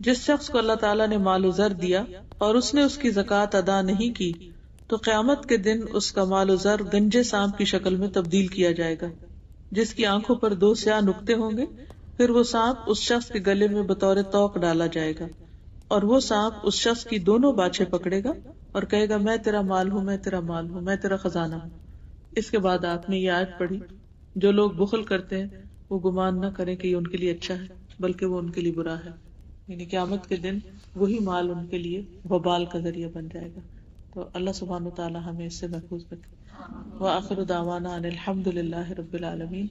جس شخص کو اللہ تعالیٰ نے مال و زر دیا اور اس نے اس کی زکوٰۃ ادا نہیں کی تو قیامت کے دن اس کا مال و زر گنجے سانپ کی شکل میں تبدیل کیا جائے گا، جس کی آنکھوں پر 2 سیاہ نقطے ہوں گے. پھر وہ سانپ اس شخص کے گلے میں بطور توق ڈالا جائے گا، اور وہ سانپ اس شخص کی دونوں باچھیں پکڑے گا اور کہے گا، میں تیرا مال ہوں، میں تیرا مال ہوں، میں تیرا خزانہ ہوں. اس کے بعد آپ نے یہ آیت پڑھی، جو لوگ بخل کرتے ہیں وہ گمان نہ کریں کہ یہ ان کے لیے اچھا ہے، بلکہ وہ ان کے لیے برا ہے. یعنی قیامت کے دن وہی مال ان کے لیے وبال کا ذریعہ بن جائے گا. تو اللہ سبحانہ وتعالی ہمیں اس سے محفوظ رکھے. وآخر دعوانا ان الحمد للہ رب العالمین.